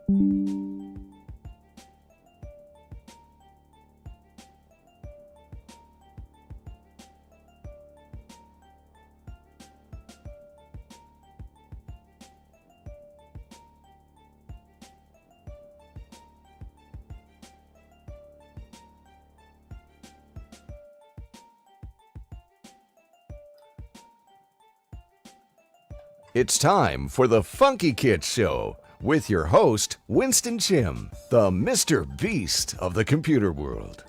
It's time for the Funkykit Show with your host, Winston Chim, the Mr. Beast of the computer world.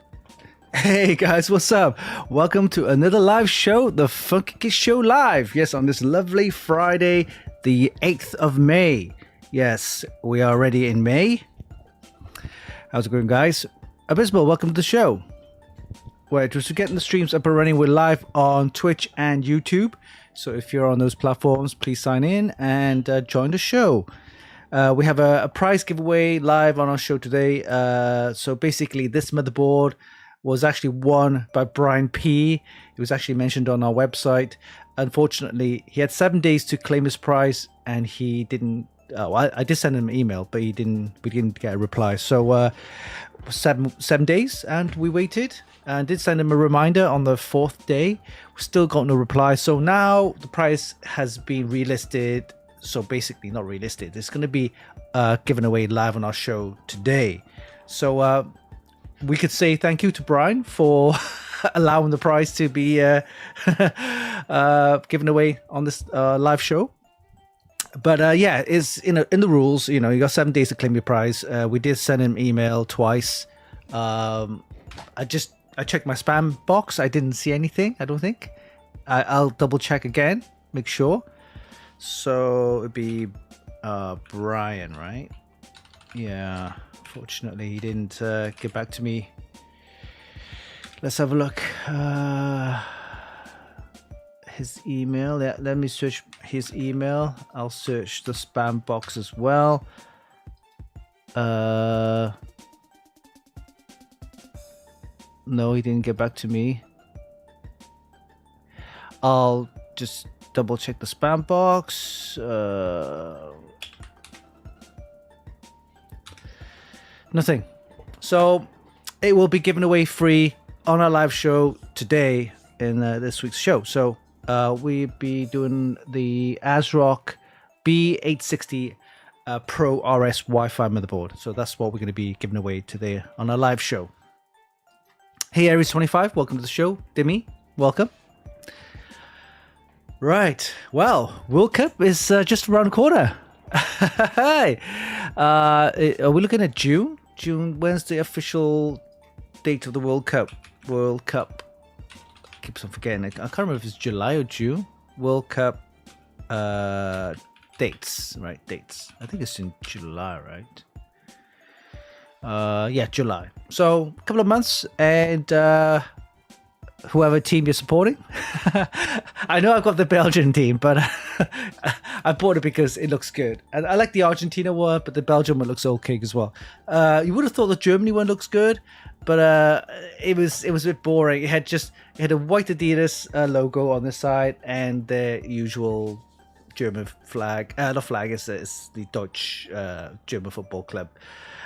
Hey guys, what's up? Welcome to another live show, the Funkykit Show Live. Yes, on this lovely Friday, the 8th of May. Yes, we are already in May. How's it going, guys? Abysmal, welcome to the show. We're just getting the streams up and running. We're live on Twitch and YouTube. So if you're on those platforms, please sign in and join the show. We have a prize giveaway live on our show today. So basically, this motherboard was actually won by Brian P. It was actually mentioned on our website. Unfortunately, he had 7 days to claim his prize, and he didn't. I did send him an email, but we didn't get a reply. So 7 days, and we waited. And did send him a reminder on the 4th day. We still got no reply. So now the prize has been relisted. So basically not relisted. It's going to be given away live on our show today. So we could say thank you to Brian for allowing the prize to be given away on this live show. But yeah, it's in the rules. You know, you got 7 days to claim your prize. We did send him email twice. I checked my spam box. I didn't see anything, I don't think. I'll double check again, make sure. So it'd be Brian, right? Yeah, fortunately he didn't get back to me. Let's have a look. His email. Yeah, let me search his email. I'll search the spam box as well. No, he didn't get back to me. I'll just double check the spam box. Nothing. So it will be given away free on our live show today in this week's show. So we'll be doing the ASRock B860 Pro RS Wi-Fi motherboard. So that's what we're going to be giving away today on our live show. Hey, Aries25, welcome to the show. Demi, welcome. Right, well, World Cup is just around the corner. Hi. Are we looking at June? When's the official date of the World Cup? World Cup. Keeps on forgetting. I can't remember if it's July or June. World Cup dates, right? Dates. I think it's in July, right? Yeah, July. So a couple of months, and whoever team you're supporting. I know I've got the Belgian team, but I bought it because it looks good. And I like the Argentina one, but the Belgian one looks okay as well. You would have thought the Germany one looks good, but it was a bit boring. It had a white Adidas logo on the side and the usual German flag. Not flag, it's the Deutsch German football club.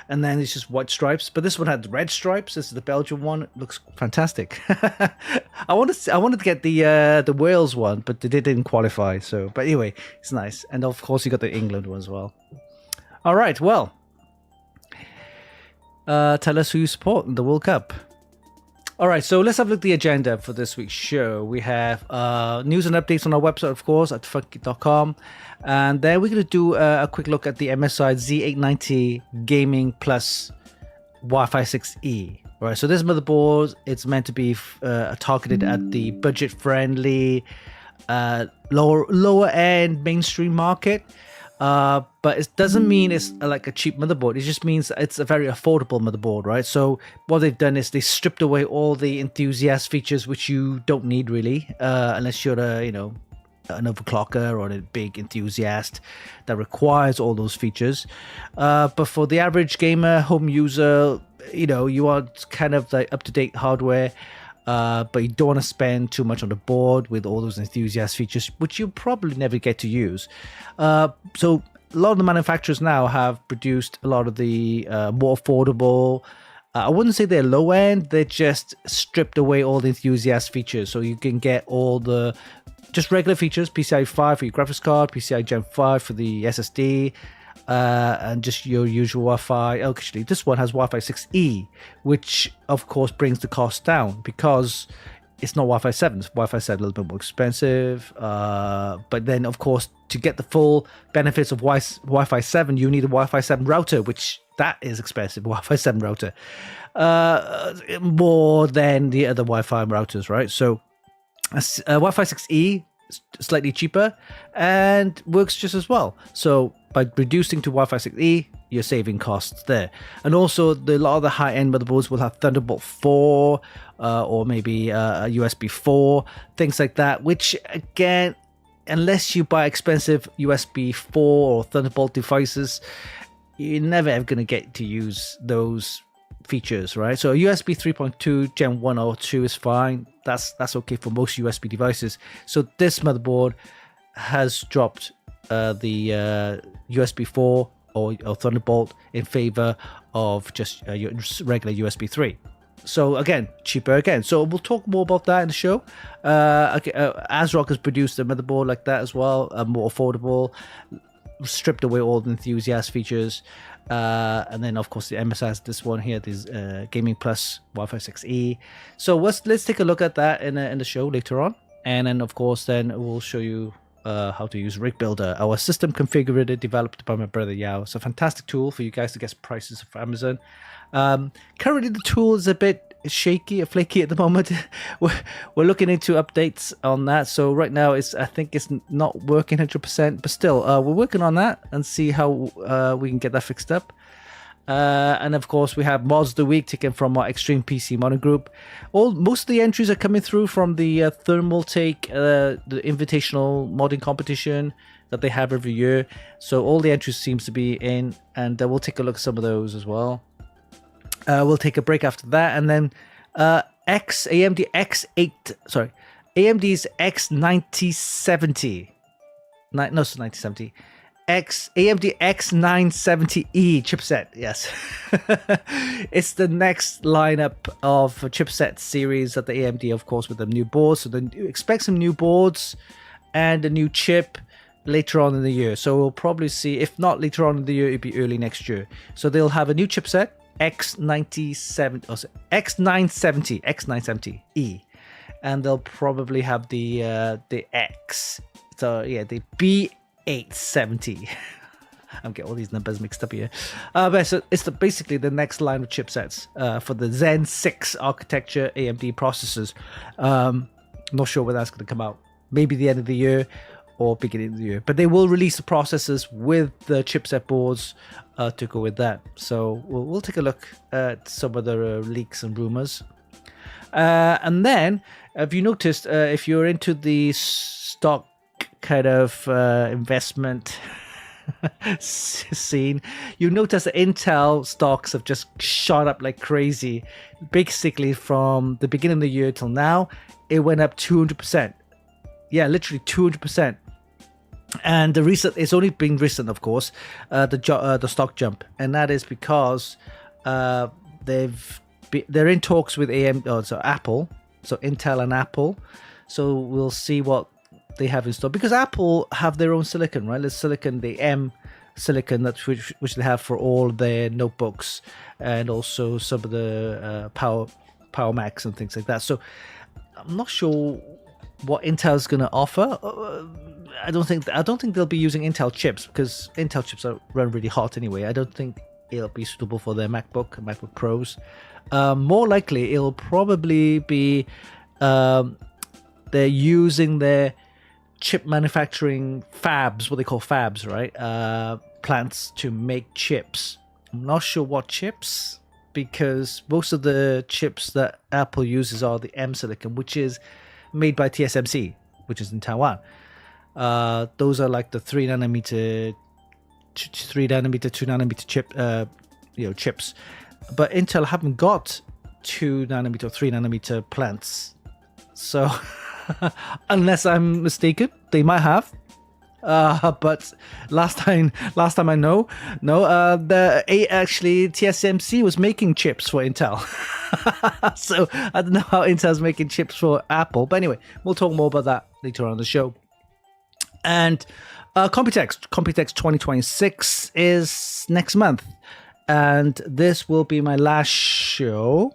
And then it's just white stripes, but this one had red stripes. This is the Belgian one. It looks fantastic. I wanted to get the Wales one, but they didn't qualify. So, but anyway, it's nice. And of course, you got the England one as well. All right, well, tell us who you support in the World Cup. All right, so let's have a look at the agenda for this week's show. We have news and updates on our website, of course, at funkykit.com. And then we're going to do a quick look at the MSI Z890 Gaming Plus WiFi6E. Right, so this motherboard, it's meant to be targeted at the budget-friendly, lower-end mainstream market. But it doesn't mean it's like a cheap motherboard. It just means it's a very affordable motherboard, right? So what they've done is they stripped away all the enthusiast features which you don't need really, unless you're an overclocker or a big enthusiast that requires all those features. But for the average gamer, home user, you want kind of like up-to-date hardware. But you don't want to spend too much on the board with all those enthusiast features, which you'll probably never get to use. So a lot of the manufacturers now have produced a lot of the more affordable. I wouldn't say they're low end. They just stripped away all the enthusiast features, so you can get all the just regular features: PCI 5 for your graphics card, PCI Gen 5 for the SSD, and just your usual Wi-Fi. Actually, this one has WiFi6E, which of course brings the cost down because it's not Wi-Fi 7. Wi-Fi 7 a little bit more expensive, but then of course to get the full benefits of Wi-Fi 7, you need a Wi-Fi 7 router, which that is expensive. Wi-Fi 7 router, more than the other Wi-Fi routers, right? So Wi-Fi6E slightly cheaper and works just as well. So by reducing to Wi-Fi6E, you're saving costs there. And also a lot of the high-end motherboards will have Thunderbolt 4 or maybe a USB 4, things like that, which again, unless you buy expensive USB 4 or Thunderbolt devices, you're never ever going to get to use those features, right? So USB 3.2 Gen 1 or 2 is fine. That's okay for most USB devices. So this motherboard has dropped the USB 4 or Thunderbolt in favor of just your regular USB 3. So again, cheaper again. So we'll talk more about that in the show. ASRock has produced a motherboard like that as well, more affordable, stripped away all the enthusiast features. And then of course the MSI has this one here, this Gaming Plus WiFi6E. So let's take a look at that in the show later on. And then of course then we'll show you how to use Rig Builder, our system configurator developed by my brother Yao. It's a fantastic tool for you guys to get prices for Amazon. Currently the tool is a bit flaky at the moment. we're looking into updates on that. So right now I think it's not working 100%, but still we're working on that and see how we can get that fixed up. And of course we have mods of the week taken from our Extreme PC modding group. Most of the entries are coming through from the Thermal Take, the invitational modding competition that they have every year. So all the entries seems to be in, and we'll take a look at some of those as well. We'll take a break after that, and then AMD's X970. AMD X970E chipset. Yes. It's the next lineup of chipset series that the AMD, of course, with the new boards. So then expect some new boards and a new chip later on in the year. So we'll probably see, if not later on in the year, it'll be early next year. So they'll have a new chipset, X970E, and they'll probably have the X. So yeah, the B870. I'm getting all these numbers mixed up here. But so it's basically the next line of chipsets for the Zen 6 architecture AMD processors. Not sure when that's going to come out. Maybe the end of the year or beginning of the year. But they will release the processors with the chipset boards to go with that. So we'll take a look at some of the leaks and rumors. And then, have you noticed, if you're into the stock kind of investment scene, you notice that Intel stocks have just shot up like crazy. Basically from the beginning of the year till now, it went up 200%. Yeah, literally 200%. And it's only been recent, of course, the stock jump, and that is because they're in talks with Apple, so Intel and Apple. So we'll see what they have in store, because Apple have their own silicon, right? There's silicon, the M silicon, which they have for all their notebooks, and also some of the Power Macs and things like that. So I'm not sure what Intel's going to offer. I don't think they'll be using Intel chips, because Intel chips run really hot anyway. I don't think it'll be suitable for their MacBook Pros. More likely, it'll probably be they're using their chip manufacturing fabs, what they call fabs, right? Plants to make chips. I'm not sure what chips, because most of the chips that Apple uses are the M silicon, which is made by TSMC, which is in Taiwan. Those are like the 3 nanometer, 2 nanometer chip, chips. But Intel haven't got 2 nanometer, 3 nanometer plants. So, unless I'm mistaken, they might have. But last time I know, actually TSMC was making chips for Intel. So I don't know how Intel's making chips for Apple. But anyway, we'll talk more about that later on in the show. And Computex 2026 is next month. And this will be my last show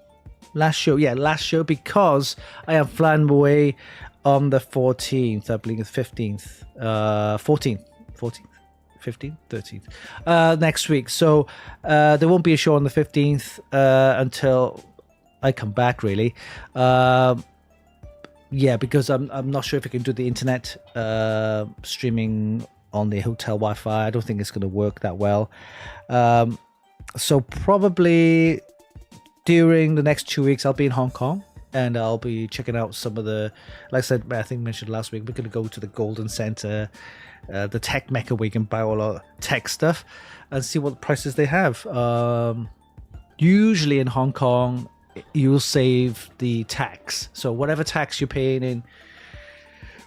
because I am flying away on the 14th, I believe it's 15th, 14th, 15th, 13th, next week. So there won't be a show on the 15th until I come back, really. Because I'm not sure if I can do the internet streaming on the hotel Wi-Fi. I don't think it's going to work that well. So probably during the next 2 weeks, I'll be in Hong Kong and I'll be checking out some of the, like I said, I think I mentioned last week, we're going to go to the Golden Center, the tech mecca where you can buy all our tech stuff and see what prices they have. Usually in Hong Kong, you'll save the tax. So whatever tax you're paying in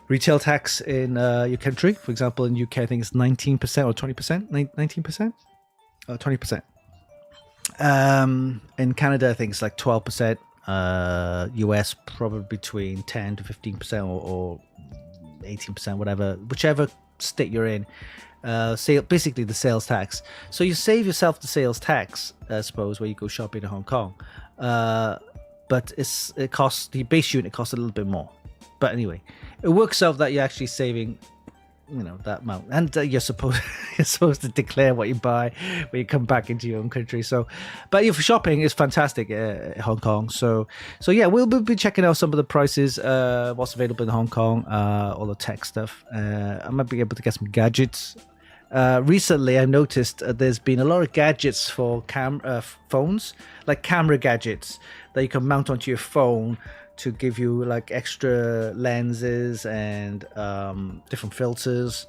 retail tax in your country, for example, in UK, I think it's 19% or 20%, 19%, 20%. In Canada, I think it's like 12%. US probably between 10 to 15% or 18%, whatever, whichever state you're in. Basically the sales tax. So you save yourself the sales tax, I suppose, where you go shopping in Hong Kong. But it costs, the base unit costs a little bit more. But anyway, it works out that you're actually saving, that amount. And you're supposed to declare what you buy when you come back into your own country. So, but if shopping is fantastic in Hong Kong. So yeah, we'll be checking out some of the prices, what's available in Hong Kong, all the tech stuff. I might be able to get some gadgets. Recently, I've noticed there's been a lot of gadgets for phones, like camera gadgets that you can mount onto your phone to give you like extra lenses and different filters.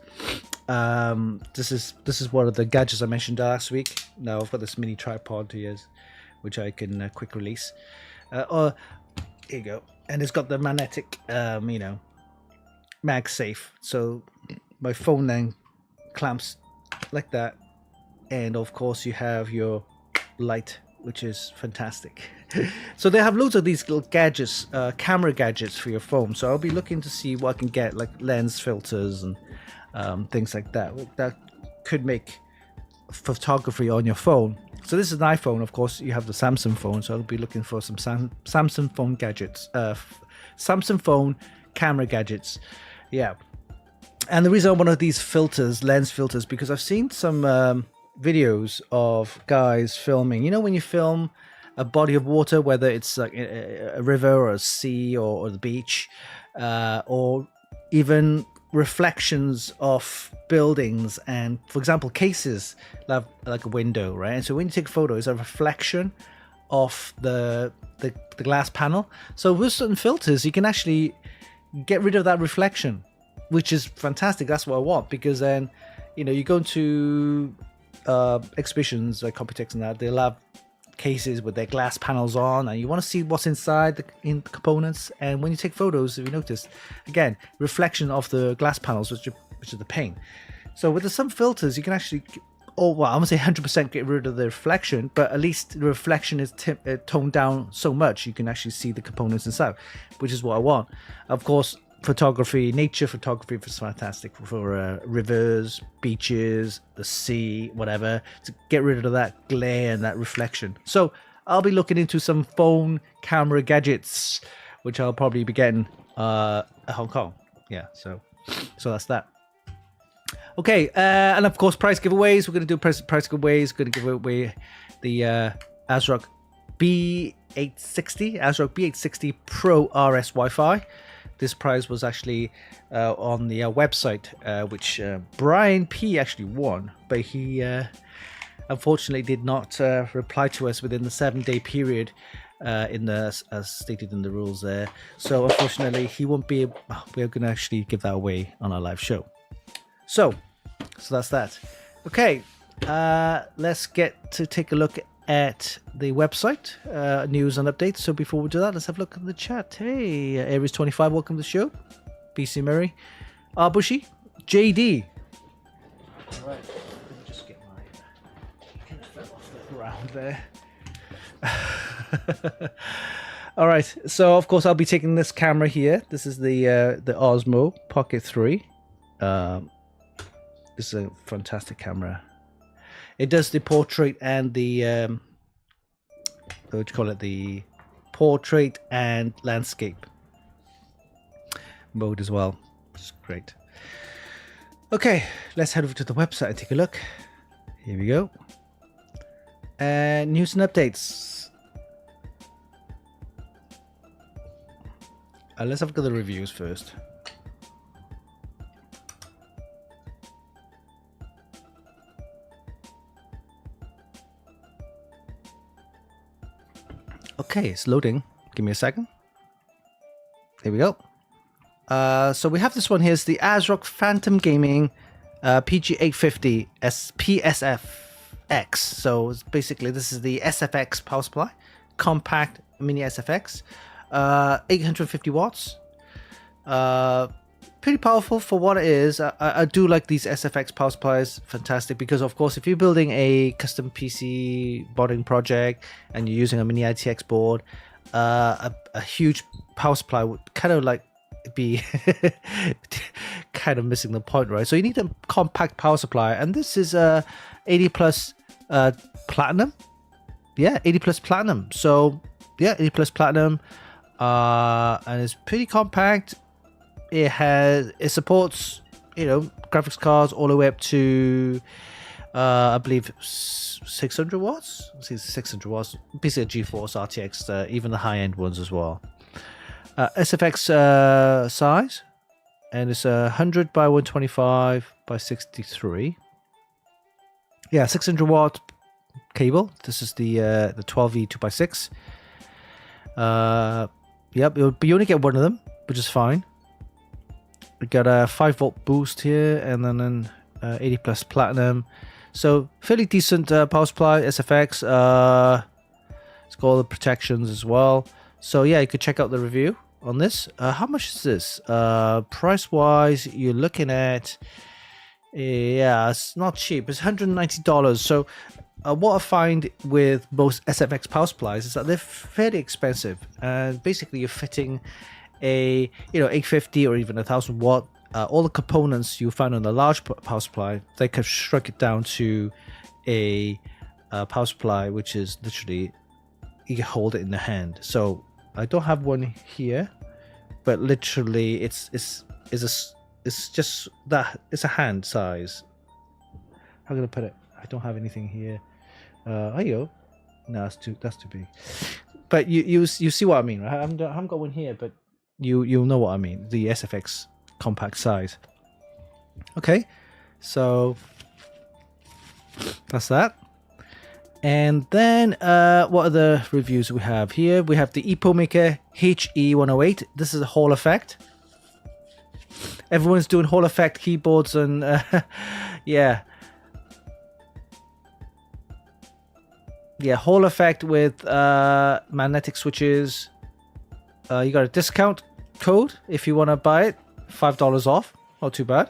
This is one of the gadgets I mentioned last week. Now I've got this mini tripod here, which I can quick release. Here you go, and it's got the magnetic, MagSafe. So my phone then clamps like that, and of course you have your light, which is fantastic. So they have loads of these little gadgets, camera gadgets for your phone. So I'll be looking to see what I can get, like lens filters and things like that could make photography on your phone. So this is an iPhone, of course. You have the Samsung phone, so I'll be looking for some Samsung phone gadgets, Samsung phone camera gadgets. Yeah. And the reason I wanted these filters, lens filters, because I've seen some videos of guys filming. When you film a body of water, whether it's like a river or a sea or the beach, or even reflections of buildings, and for example cases like a window, right? And so when you take photos, a reflection of the glass panel. So with certain filters, you can actually get rid of that reflection, which is fantastic. That's what I want, because then you go into exhibitions like Computex and that, they'll have cases with their glass panels on, and you want to see what's inside the components. And when you take photos, if you notice, again, reflection of the glass panels, which is the paint. So with some filters, you can actually, I'm gonna say 100% get rid of the reflection, but at least the reflection is toned down so much you can actually see the components inside, which is what I want. Of course, nature photography is fantastic for rivers, beaches, the sea, whatever, to get rid of that glare and that reflection. So I'll be looking into some phone camera gadgets, which I'll probably be getting at Hong Kong. Yeah, so that's that. Okay, and of course, price giveaways. We're going to do price giveaways. We're going to give away the ASRock B860 Pro RS Wi-Fi. This prize was actually on the website, which Brian P actually won, but he unfortunately did not reply to us within the 7-day period as stated in the rules there. So unfortunately, he won't be. We're going to actually give that away on our live show. So that's that. Okay, let's get to take a look at the website, news and updates. So before we do that, let's have a look at the chat. Hey, Aries25, welcome to the show. BC Murray, Arbushi, JD, All right, let me just get my kind of fell off the ground there. All right, so of course I'll be taking this camera here. This is the Osmo Pocket 3. This is a fantastic camera. It does the portrait and the what do you call it? The portrait and landscape mode as well. It's great. Okay, let's head over to the website and take a look. Here we go. And news and updates. Let's have a look at the reviews first. Okay, it's loading. Give me a second. There we go. So we have this one here. It's the ASRock Phantom Gaming PG850 PSFX. So it's basically, this is the SFX power supply, compact mini SFX, 850 watts. Pretty powerful for what it is. I do like these SFX power supplies. Fantastic, because of course if you're building a custom PC boarding project and you're using a mini ITX board, a huge power supply would kind of like be kind of missing the point, right? So you need a compact power supply, and this is 80 plus platinum. Yeah, 80 plus platinum. So yeah, 80 plus platinum, and it's pretty compact. It supports, you know, graphics cards all the way up to I believe 600 watts. Let's see, 600 watts. Basically a GeForce RTX, even the high-end ones as well. SFX size, and it's 100 by 125 by 63. Yeah, 600 watt cable. This is the 12V 2x6. Yep, but you only get one of them, which is fine. We got a 5-volt boost here, and then an 80 plus platinum. So fairly decent power supply. SFX. It's got all the protections as well. So yeah, you could check out the review on this. How much is this? Price wise, you're looking at, yeah, it's not cheap. It's $190. So what I find with most SFX power supplies is that they're fairly expensive, and basically you're fitting a 850 or even 1000 watt. All the components you find on the large power supply, they can shrink it down to a power supply which is literally, you can hold it in the hand. So I don't have one here, but literally it's just that, it's a hand size. How can I put it? I don't have anything here. There you go. No, that's too big. But you see what I mean, right? I haven't got one here, but you know what I mean. The SFX compact size. Okay, so that's that. And then what other reviews we have here? We have the EpoMaker HE108. This is a Hall effect. Everyone's doing Hall effect keyboards, and yeah, Hall effect with magnetic switches. You got a discount code if you want to buy it, $5 off. Not too bad.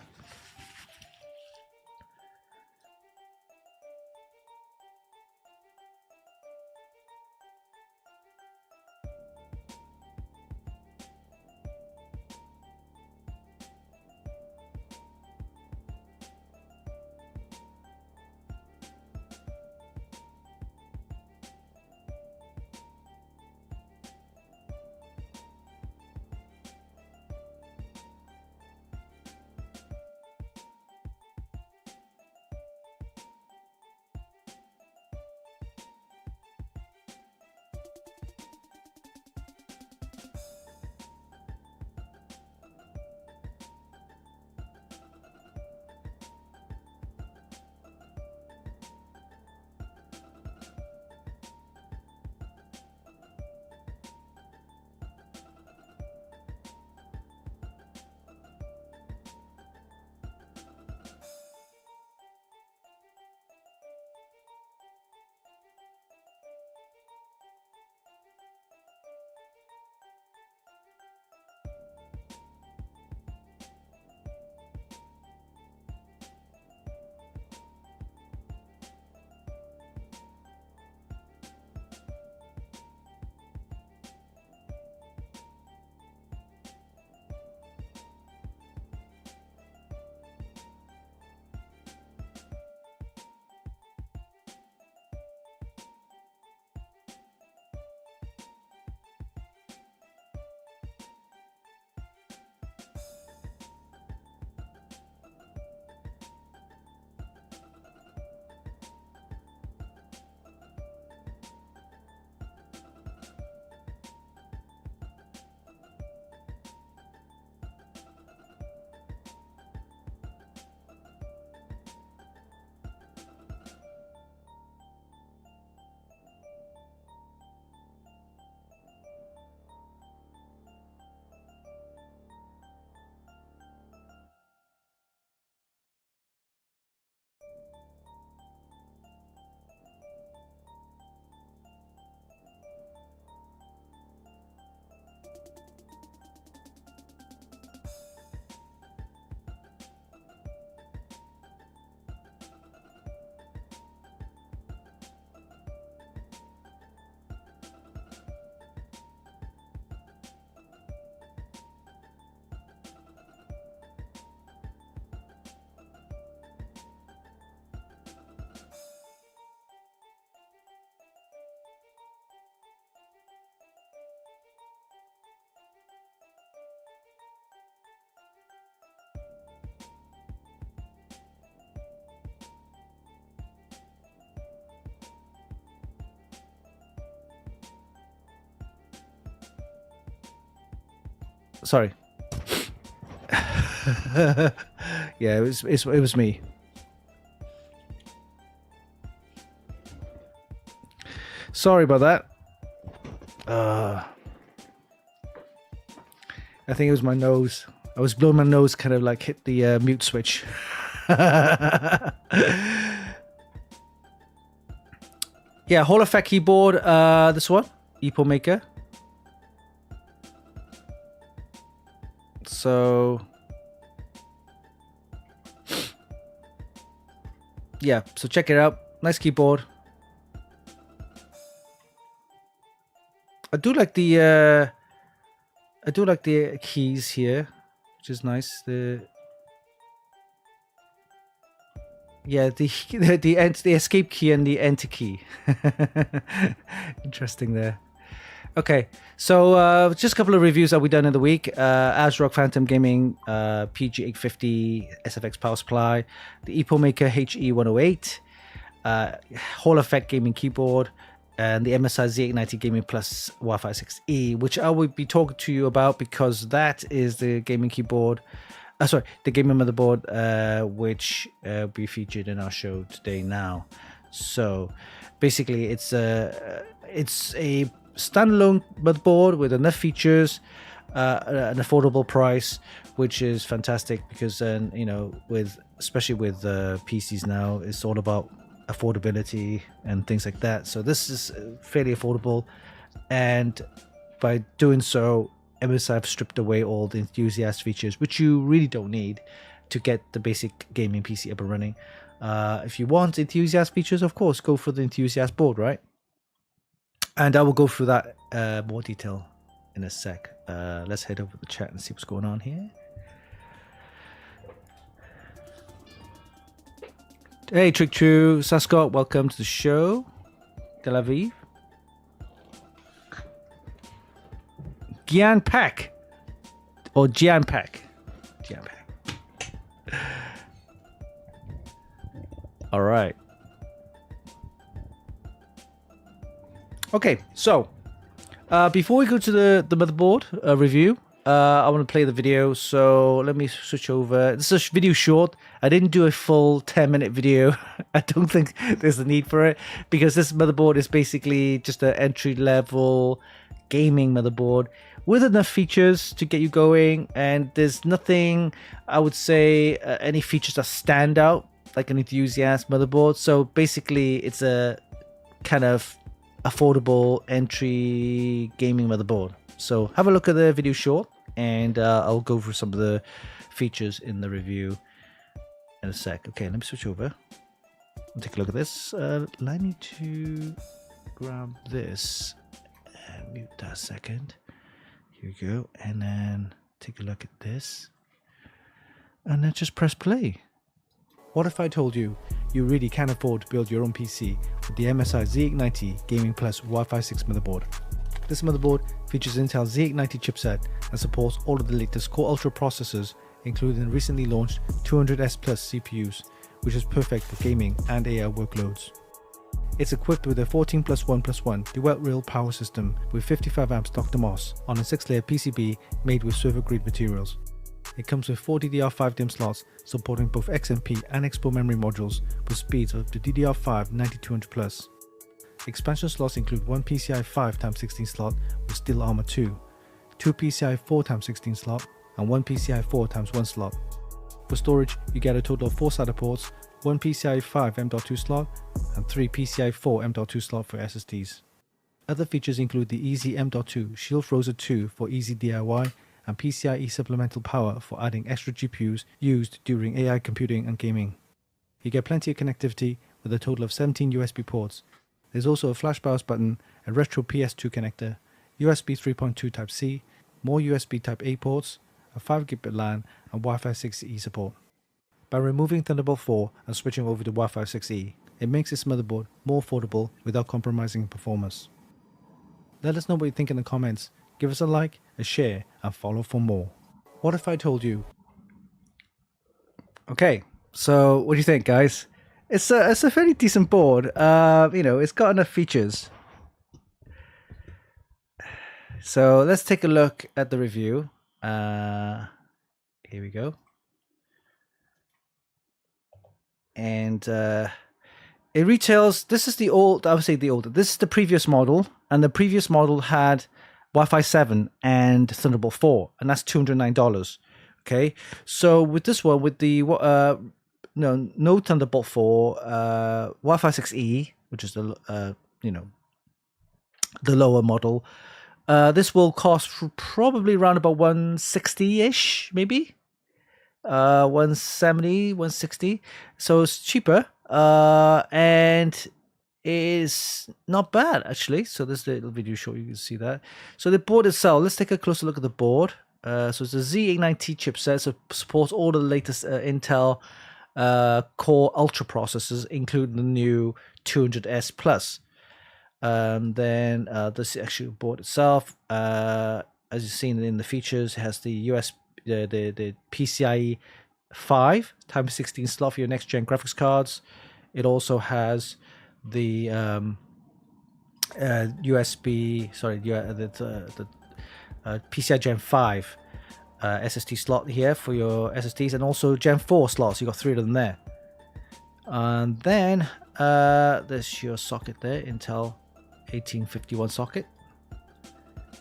Sorry. Yeah, it was me. Sorry about that. I think it was my nose. I was blowing my nose, kind of like hit the mute switch. Yeah, Hall Effect keyboard. This one, Ep Maker. So yeah, so check it out. Nice keyboard. I do like the keys here, which is nice. The escape key and the enter key. Interesting there. Okay, so just a couple of reviews that we've done in the week. ASRock Phantom Gaming PG850 SFX power supply, the Ep Maker HE108, Hall Effect gaming keyboard, and the MSI Z890 Gaming Plus WiFi6E, which I will be talking to you about because that is the gaming keyboard. The gaming motherboard, which will be featured in our show today. Now, so basically, it's a standalone motherboard with enough features, an affordable price, which is fantastic because especially with PCs now, it's all about affordability and things like that. So this is fairly affordable, and by doing so, MSI have stripped away all the enthusiast features, which you really don't need to get the basic gaming PC up and running. If you want enthusiast features, of course, go for the enthusiast board, right? And I will go through that more detail in a sec. Let's head over the chat and see what's going on here. Hey, Trick True, Sascott, welcome to the show. Tel Aviv. Gian Pak. Or Gian Pak. Gian Pak. All right. Okay, so before we go to the motherboard review, I want to play the video. So let me switch over. This is a video short. I didn't do a full 10-minute video. I don't think there's a need for it because this motherboard is basically just an entry-level gaming motherboard with enough features to get you going. And there's nothing, I would say, any features that stand out like an enthusiast motherboard. So basically, it's a kind of affordable entry gaming motherboard. So have a look at the video short, and I'll go through some of the features in the review in a sec. Okay, let me switch over and take a look at this. I need to grab this and mute that a second. Here we go, and then take a look at this, and then just press play. What if I told you you really can afford to build your own PC with the MSI Z890 Gaming Plus WiFi6 motherboard? This motherboard features Intel Z890 chipset and supports all of the latest Core Ultra processors, including the recently launched 200S Plus CPUs, which is perfect for gaming and AI workloads. It's equipped with a 14+1+1 dual rail power system with 55 amps Dr. Moss on a 6-layer PCB made with server-grade materials. It comes with 4 DDR5 DIMM slots supporting both XMP and Expo memory modules with speeds of the DDR5 9200+. Expansion slots include one PCI 5x16 slot with Steel Armor 2, two PCI 4x16 slot, and one PCI 4x1 slot. For storage, you get a total of 4 SATA ports, one PCI 5 M.2 slot, and 3 PCI 4 M.2 slot for SSDs. Other features include the Easy M.2 Shield Frozer 2 for easy DIY, and PCIe supplemental power for adding extra GPUs used during AI computing and gaming. You get plenty of connectivity with a total of 17 USB ports. There's also a flash BIOS button, a retro PS2 connector, USB 3.2 Type-C, more USB Type-A ports, a 5 gigabit LAN, and WiFi6E support. By removing Thunderbolt 4 and switching over to WiFi6E, it makes this motherboard more affordable without compromising performance. Let us know what you think in the comments. Give us a like, a share, and follow for more. What if I told you? Okay, so what do you think, guys? It's a fairly decent board. It's got enough features. So let's take a look at the review. Here we go. And it retails. This is the old. I would say the older. This is the previous model, and the previous model had Wi-Fi 7 and Thunderbolt 4, and that's $209. Okay, so with this one, with the no Thunderbolt 4, Wi-Fi6E, which is the the lower model, this will cost probably around about 160-ish, maybe 170, 160. So it's cheaper, and is not bad actually. So this is the little video show, you can see that. So the board itself, let's take a closer look at the board. So it's a Z890 chipset, so supports all the latest Intel Core Ultra processors, including the new 200S Plus. Then this is actually the board itself. As you've seen in the features, it has the the PCIe 5 Type 16 slot for your next gen graphics cards. It also has the USB, sorry, the PCI Gen 5 SSD slot here for your SSDs, and also Gen 4 slots. You got 3 of them there. And then there's your socket there, Intel 1851 socket.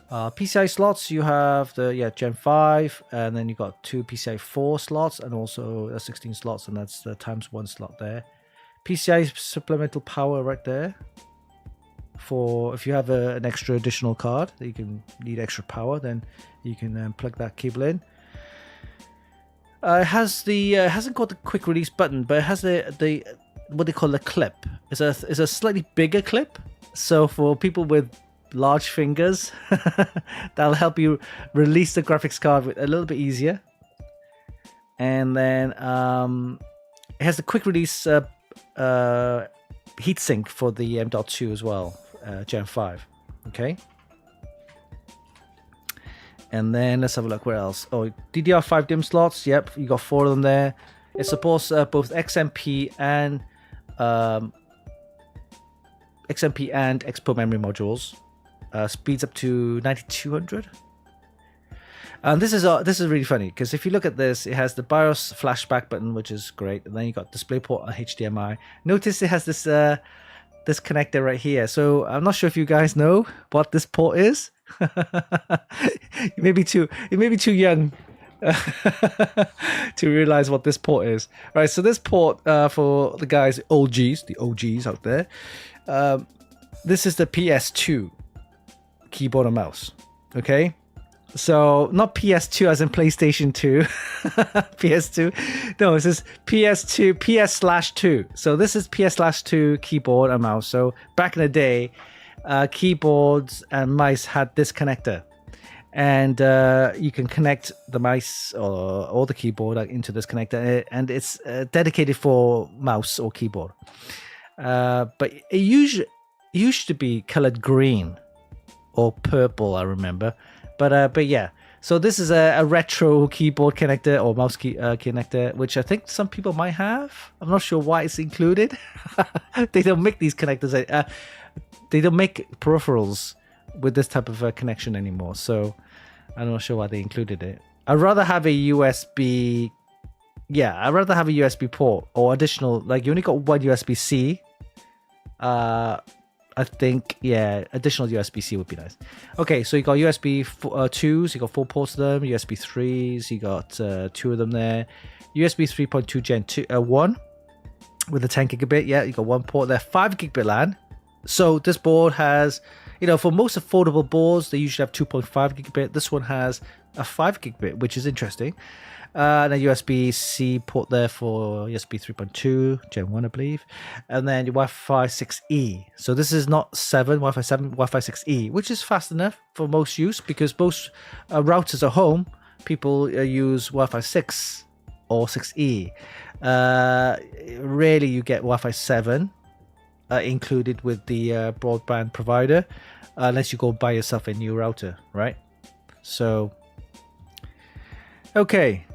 PCI slots, you have the Gen 5, and then you got 2 PCI 4 slots, and also 16 slots, and that's the ×1 slot there. PCI supplemental power right there, for if you have an extra additional card that you can need extra power, then you can plug that cable in. It has the hasn't got the quick release button, but it has the what they call the clip. It's a slightly bigger clip, so for people with large fingers, that'll help you release the graphics card a little bit easier. And then it has the quick release heatsink for the M.2 as well, Gen 5. Okay. And then let's have a look where else. Oh, DDR5 DIMM slots. Yep, you got 4 of them there. It supports both XMP and expo memory modules. Speeds up to 9200. And this is really funny, because if you look at this, it has the BIOS flashback button, which is great, and then you got DisplayPort and HDMI. Notice it has this this connector right here. So I'm not sure if you guys know what this port is. you may be too young to realize what this port is. Right, so this port, for the guys, the OGs out there, this is the PS2 keyboard and mouse. Okay, so not PS2 as in PlayStation 2, PS2. No, this is PS2, PS/2. So this is PS/2 keyboard and mouse. So back in the day, keyboards and mice had this connector, and you can connect the mice or the keyboard into this connector, and it's dedicated for mouse or keyboard. But it used to be colored green or purple, I remember. But yeah, so this is a retro keyboard connector or mouse connector, which I think some people might have. I'm not sure why it's included. They don't make these connectors. They don't make peripherals with this type of connection anymore. So I'm not sure why they included it. I'd rather have a USB. Yeah, I'd rather have a USB port or additional. Like, you only got one USB-C. I think, yeah, additional USB-C would be nice. Okay, so you got USB 2s, you got 4 ports of them. USB 3s, you got 2 of them there. USB 3.2 Gen 1 with a 10 gigabit. Yeah, you got 1 port there. 5 gigabit LAN. So this board has, for most affordable boards, they usually have 2.5 gigabit. This one has a 5 gigabit, which is interesting. And a USB-C port there for USB 3.2, Gen 1, I believe. And then your WiFi6E. So this is not Wi-Fi 7, WiFi6E, which is fast enough for most use, because most routers at home, people use Wi-Fi 6 or 6E. Rarely you get Wi-Fi 7 included with the broadband provider, unless you go buy yourself a new router, right? So, okay.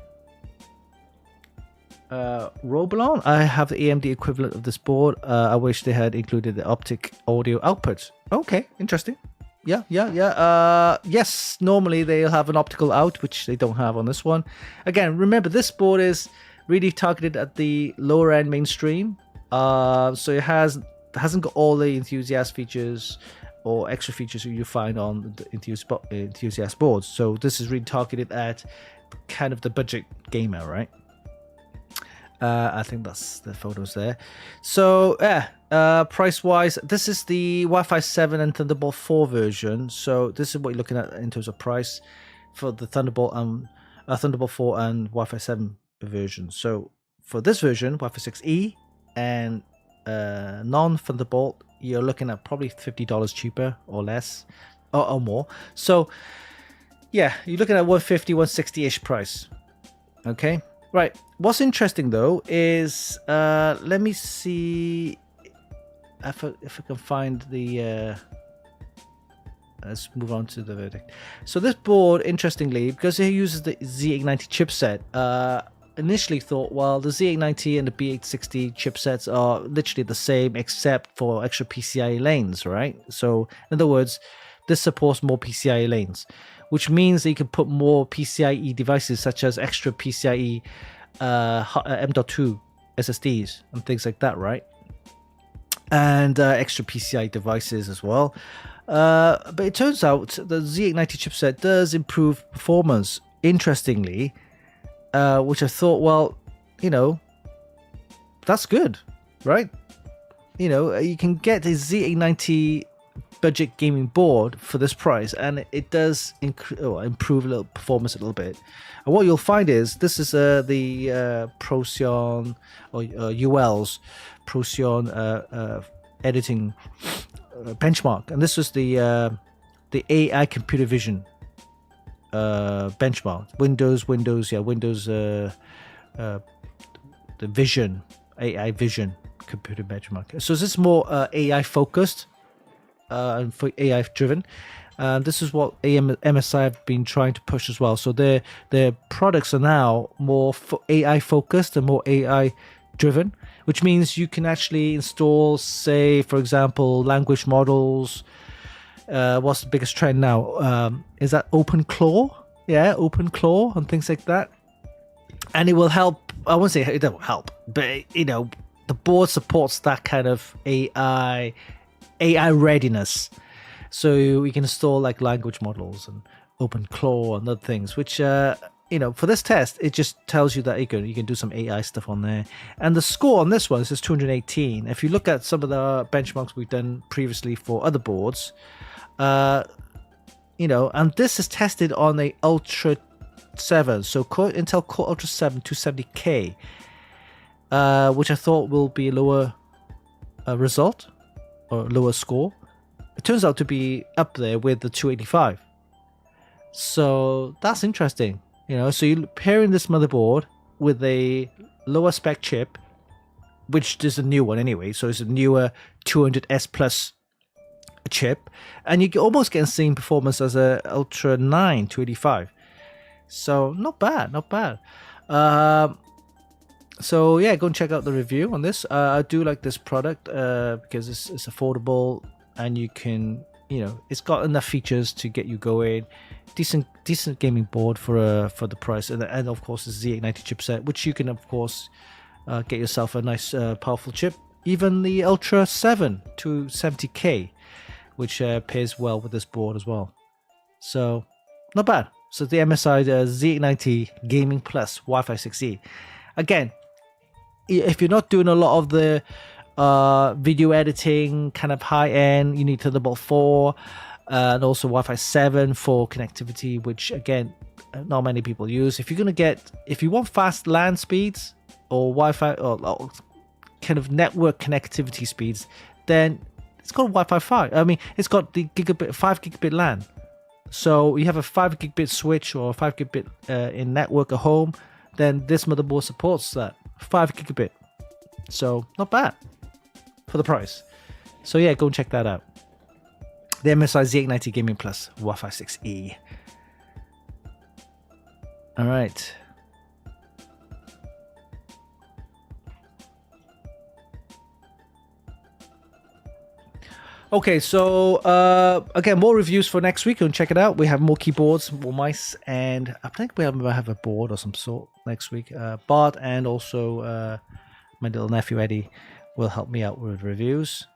Roblon, I have the AMD equivalent of this board. I wish they had included the optic audio output. Okay, interesting. Yes, normally they'll have an optical out, which they don't have on this one. Again, remember this board is really targeted at the lower end mainstream. So it hasn't got all the enthusiast features or extra features you find on the enthusiast boards. So this is really targeted at kind of the budget gamer, right? I think that's the photos there. So price wise, this is the Wi-Fi 7 and Thunderbolt 4 version. So this is what you're looking at in terms of price for the Thunderbolt 4 and Wi-Fi 7 version. So for this version, Wi-Fi6E and non-Thunderbolt, you're looking at probably $50 cheaper or less or more. So yeah, you're looking at 150, 160-ish price. Okay. Right. What's interesting though is let me see if I can find the let's move on to the verdict. So this board, interestingly, because it uses the Z890 chipset, initially thought, well, the Z890 and the B860 chipsets are literally the same except for extra PCIe lanes, right? So in other words, this supports more PCIe lanes, which means that you can put more PCIe devices such as extra PCIe M.2 SSDs and things like that, right? And extra PCIe devices as well. But it turns out the Z890 chipset does improve performance, interestingly, which I thought, well, that's good, right? You can get a Z890 budget gaming board for this price, and it does improve a little performance a little bit. And what you'll find is this is the Procyon or UL's Procyon editing benchmark, and this was the AI computer vision benchmark. Windows, the vision, AI vision computer benchmark. So this is more AI focused. And for AI driven, this is what MSI have been trying to push as well. So their products are now more AI focused and more AI driven, which means you can actually install, say, for example, language models. What's the biggest trend now? Is that OpenClaw? Yeah, OpenClaw and things like that. And it will help. I won't say it will help, but the board supports that kind of AI readiness, so we can install like language models and OpenClaw and other things, which for this test it just tells you that you can do some AI stuff on there. And the score on this one is 218. If you look at some of the benchmarks we've done previously for other boards, and this is tested on a Ultra 7, so Intel Core Ultra 7 270K, which I thought will be a lower result or lower score. It turns out to be up there with the 285. So that's interesting. So you're pairing this motherboard with a lower spec chip, which is a new one anyway. So it's a newer 200S Plus chip, and you can almost get the same performance as a Ultra 9 285. So not bad. So yeah, go and check out the review on this. I do like this product because it's affordable, and you can, it's got enough features to get you going. Decent gaming board for the price, and of course the Z890 chipset, which you can of course get yourself a nice powerful chip. Even the Ultra 7 270K, which pairs well with this board as well. So not bad. So the MSI Z890 Gaming Plus Wi-Fi6E. Again, if you're not doing a lot of the video editing, kind of high end, you need Thunderbolt 4 and also Wi-Fi 7 for connectivity, which again, not many people use. If you want fast LAN speeds or Wi-Fi or kind of network connectivity speeds, then it's got Wi-Fi 5. I mean, it's got the 5 gigabit LAN. So you have a 5 gigabit switch or 5 gigabit in network at home, then this motherboard supports that 5 gigabit. So not bad for the price. So yeah, go and check that out. The MSI Z890 Gaming Plus Wi-Fi6E. All right. Okay, so again, more reviews for next week. Go and check it out. We have more keyboards, more mice, and I think we have a board or some sort next week. Bart and also my little nephew Eddie will help me out with reviews.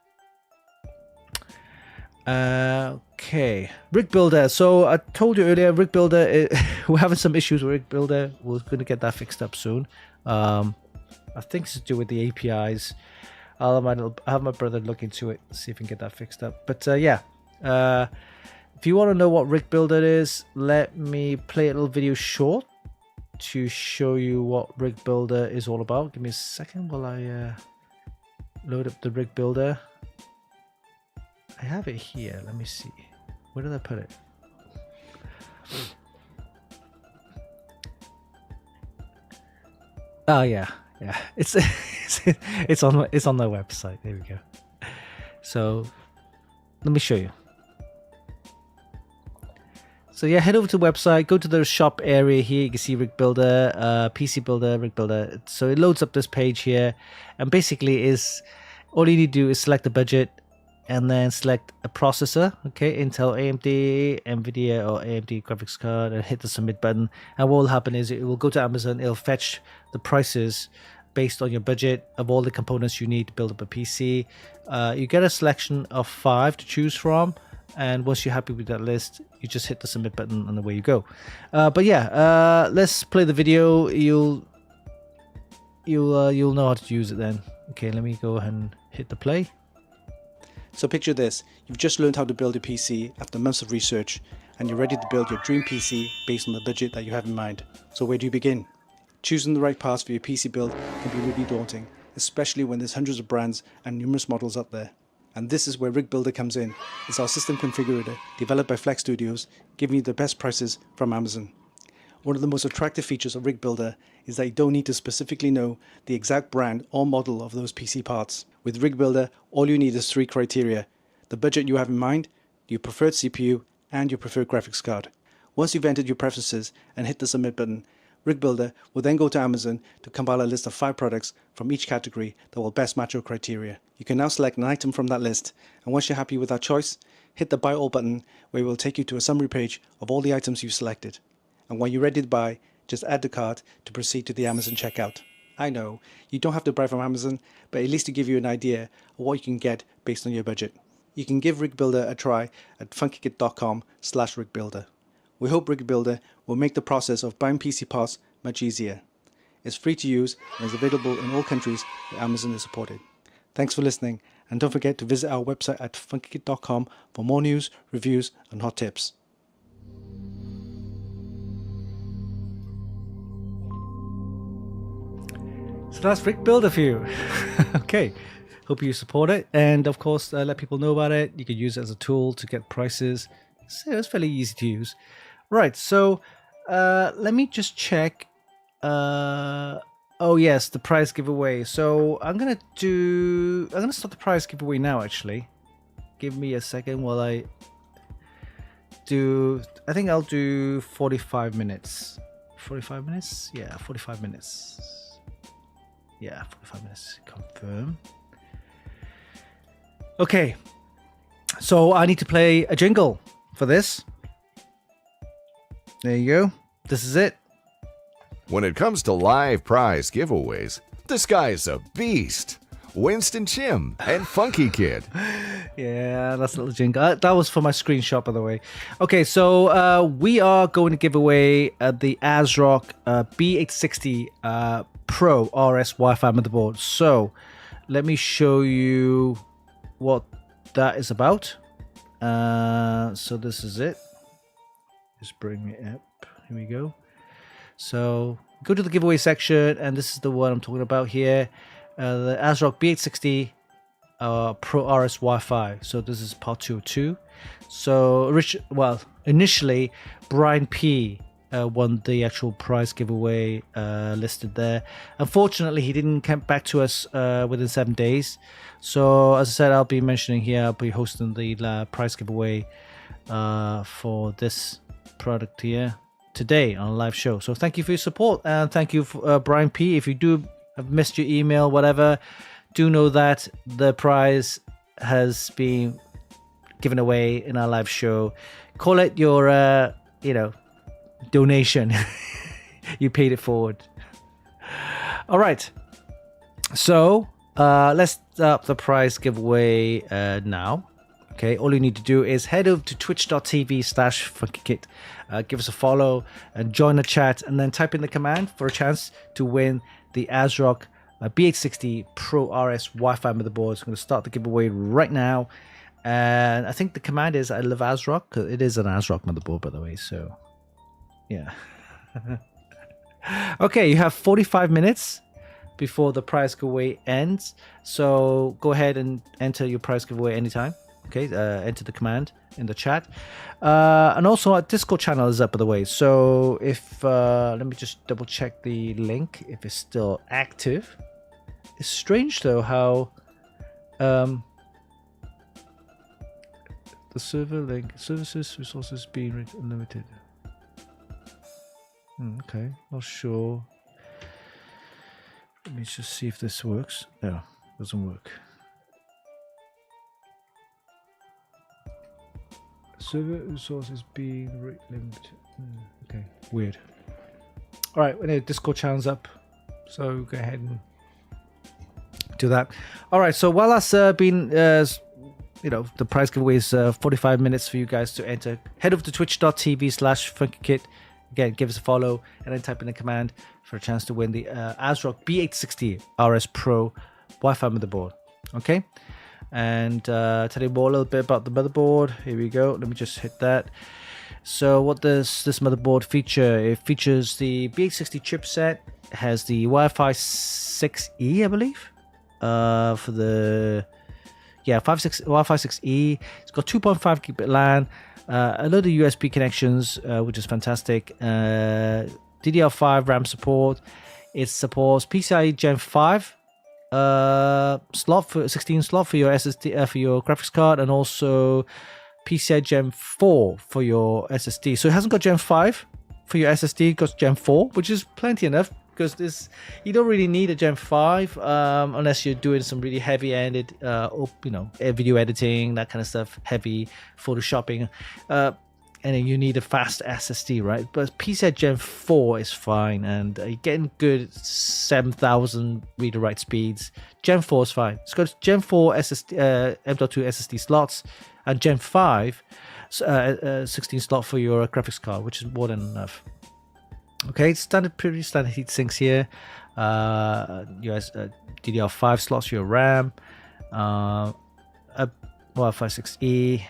Okay, Rig Builder. So I told you earlier, Rig Builder, we're having some issues with Rig Builder. We're going to get that fixed up soon. I think it's to do with the APIs. I'll have my brother look into it, see if we can get that fixed up. But yeah, if you want to know what Rig Builder is, let me play a little video short to show you what Rig Builder is all about. Give me a second while I load up the Rig Builder. I have it here. Let me see. Where did I put it? Oh yeah. Yeah, it's on their website. There we go. So let me show you. So yeah, head over to the website, go to the shop area here. You can see Rig Builder, PC Builder, Rig Builder. So it loads up this page here, and basically is all you need to do is select the budget and then select a processor. Okay, Intel, AMD, NVIDIA, or AMD graphics card, and hit the submit button. And what will happen is it will go to Amazon. It'll fetch the prices based on your budget of all the components you need to build up a PC. You get a selection of 5 to choose from, and once you're happy with that list, you just hit the submit button and away you go. But yeah, let's play the video. You'll know how to use it then. Okay, let me go ahead and hit the play. So picture this, you've just learned how to build a PC after months of research, and you're ready to build your dream PC based on the budget that you have in mind. So where do you begin? Choosing the right parts for your PC build can be really daunting, especially when there's hundreds of brands and numerous models out there. And this is where Rig Builder comes in. It's our system configurator developed by Flex Studios, giving you the best prices from Amazon. One of the most attractive features of Rig Builder is that you don't need to specifically know the exact brand or model of those PC parts. With Rig Builder, all you need is 3 criteria: the budget you have in mind, your preferred CPU, and your preferred graphics card. Once you've entered your preferences and hit the submit button, Rig Builder will then go to Amazon to compile a list of 5 products from each category that will best match your criteria. You can now select an item from that list, and once you're happy with that choice, hit the Buy All button, where it will take you to a summary page of all the items you've selected. And when you're ready to buy, just add the cart to proceed to the Amazon checkout. I know, you don't have to buy from Amazon, but at least to give you an idea of what you can get based on your budget. You can give Rig Builder a try at funkykit.com/rigbuilder. We hope Rig Builder will make the process of buying PC parts much easier. It's free to use and is available in all countries where Amazon is supported. Thanks for listening, and don't forget to visit our website at funkykit.com for more news, reviews, and hot tips. So that's Rig Builder for you. Okay, hope you support it, and of course let people know about it. You can use it as a tool to get prices. So it's fairly easy to use. Right, so let me just check. Oh yes, the prize giveaway. So I'm gonna start the prize giveaway now. Actually, give me a second while I do. I think I'll do 45 minutes. 45 minutes? Yeah, 45 minutes. Yeah, 45 minutes. Confirm. Okay, so I need to play a jingle for this. There you go. This is it. When it comes to live prize giveaways, this guy's a beast. Winston Chim and Funkykit. Yeah, that's a little jingle. That was for my screenshot, by the way. Okay, so we are going to give away the ASRock B860 Pro RS Wi-Fi motherboard. So let me show you what that is about. So this is it. Just bring it up. Here we go. So go to the giveaway section, and this is the one I'm talking about here. The ASRock B860 Pro RS Wi-Fi. So this is part 202. So initially Brian P won the actual prize giveaway listed there. Unfortunately, he didn't come back to us within 7 days. So as I said, I'll be mentioning here, I'll be hosting the prize giveaway for this product here today on a live show. So thank you for your support, and thank you for, Brian P. If you do have missed your email, whatever, do know that the prize has been given away in our live show. Call it your, donation. You paid it forward. All right. So let's start the prize giveaway now. Okay, all you need to do is head over to twitch.tv/Funkykit, give us a follow and join the chat, and then type in the command for a chance to win the ASRock B860 Pro RS Wi-Fi motherboard. So I'm going to start the giveaway right now, and I think the command is I love ASRock. It is an ASRock motherboard, by the way, so yeah. Okay, you have 45 minutes before the prize giveaway ends, so go ahead and enter your prize giveaway anytime. Okay, enter the command in the chat, and also our Discord channel is up, by the way. So if let me just double check the link if it's still active. It's strange though how the server link services resources being unlimited. Okay, not sure. Let me just see if this works. No, doesn't work. Server resources being rate linked. Okay, weird. All right, anyway, Discord channel's up, so go ahead and do that. All right, so while that's been, the prize giveaway is 45 minutes for you guys to enter. Head over to twitch.tv/Funkykit. Again, give us a follow and then type in the command for a chance to win the ASRock B860 RS Pro Wi-Fi motherboard. Okay. And tell you more a little bit about the motherboard. Here we go. Let me just hit that. So what does this motherboard feature? It features the B860 chipset. It has the Wi-Fi6E, I believe, for the Wi-Fi6E. It's got 2.5 gigabit LAN, a load of USB connections, which is fantastic. DDR5 RAM support. It supports PCIe Gen 5. Slot for 16 slot for your SSD for your graphics card, and also PCI Gen 4 for your SSD. So it hasn't got Gen 5 for your SSD, it got Gen 4, which is plenty enough, because you don't really need a Gen 5 unless you're doing some really heavy-handed video editing, that kind of stuff, heavy photoshopping, and then you need a fast SSD, right? But PCI Gen 4 is fine, and you're getting good 7,000 read-to-write speeds. Gen 4 is fine. It's got Gen 4 SSD, M.2 SSD slots, and Gen 5 16 slot for your graphics card, which is more than enough. Okay, pretty standard heat sinks here. DDR5 slots for your RAM, Wi-Fi6E.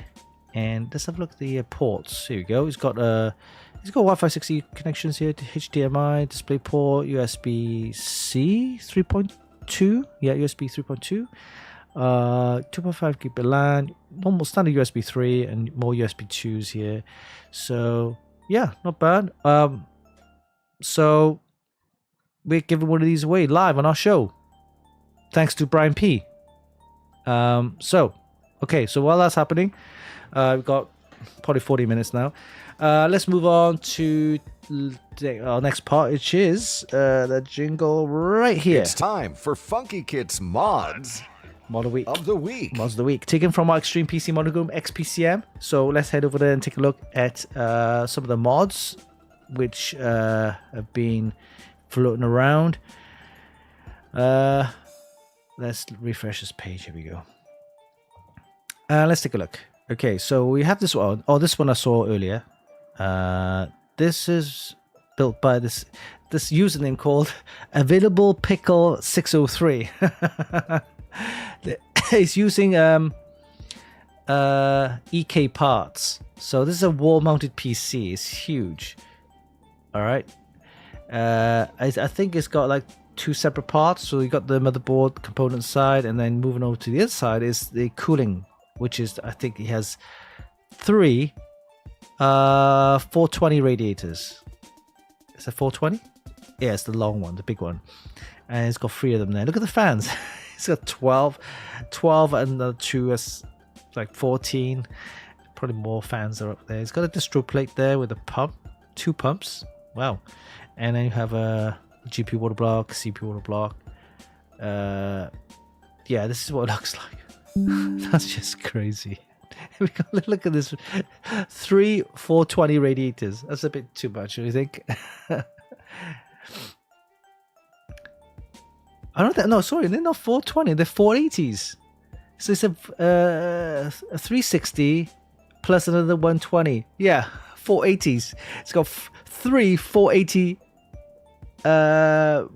And let's have a look at the ports. Here we go. He's got Wi-Fi6E connections here to HDMI, DisplayPort, USB-C 3.2. Yeah, USB 3.2. 2.5 gigabit LAN, normal standard USB 3, and more USB 2s here. So yeah, not bad. So we're giving one of these away live on our show, thanks to Brian P. So while that's happening, we've got probably 40 minutes now. Let's move on to our next part, which is the jingle right here. It's time for Funkykit's Mods Mod of the Week. Mods of the Week, taken from our Extreme PC Model Room XPCM. So let's head over there and take a look at some of the mods which have been floating around. Let's refresh this page. Here we go. Let's take a look. Okay, so we have this one. Oh, this one I saw earlier. This is built by this username called Available Pickle 603. It's using EK parts. So this is a wall-mounted PC. It's huge. All right. I think it's got like two separate parts. So you got the motherboard component side, and then moving over to the other side is the cooling, which is, I think he has 3 420 radiators. Is it 420? Yeah, it's the long one, the big one. And it's got 3 of them there. Look at the fans. It's got 12 and the 2 is like 14. Probably more fans are up there. It's got a distro plate there with a pump, 2 pumps. Wow. And then you have a GPU water block, CPU water block. Yeah, this is what it looks like. That's just crazy. Look at this. 3 420 radiators. That's a bit too much, don't you think? I don't think. No, sorry, they're not 420. They're 480s. So it's a 360 plus another 120. Yeah, 480s. It's got 3 480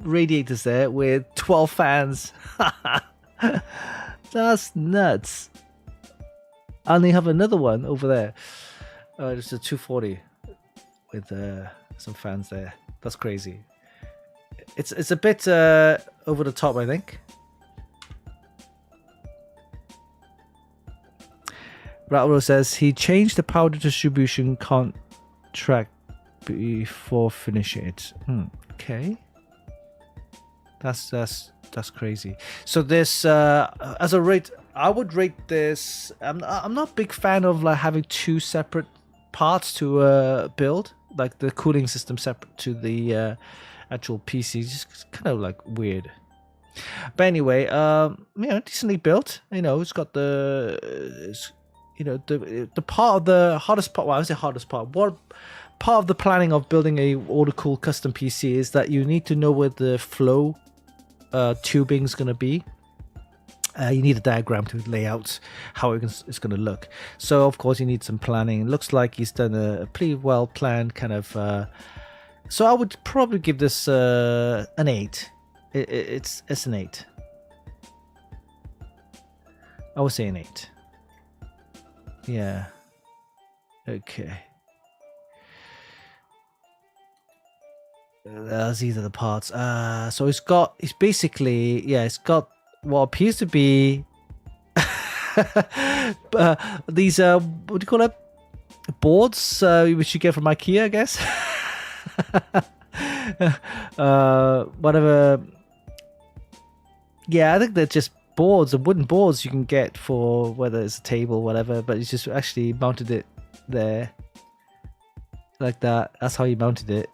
radiators there with 12 fans. That's nuts. And they have another one over there. It's a 240 with some fans there. That's crazy. It's a bit over the top, I think. Rattle says he changed the power distribution contract before finishing it. Okay, that's crazy. So this as a rate, I would rate this. I'm not a big fan of like having two separate parts to build, like the cooling system separate to the actual PC. Just kind of like weird. But anyway, decently built. It's got the the part of the hardest part. Well, I would say hardest part. What part of the planning of building a water-cooled custom PC is that you need to know where the flow tubing is going to be. You need a diagram to lay out how it's going to look. So of course you need some planning. It looks like he's done a pretty well planned kind of. So I would probably give this an 8. It's an 8. I would say an 8. Yeah. Okay. These are the parts. So it's got what appears to be these what do you call it? Boards which you get from IKEA, I guess. Whatever. Yeah, I think they're just boards, or wooden boards you can get for whether it's a table, whatever. But he's just actually mounted it there, like that. That's how he mounted it.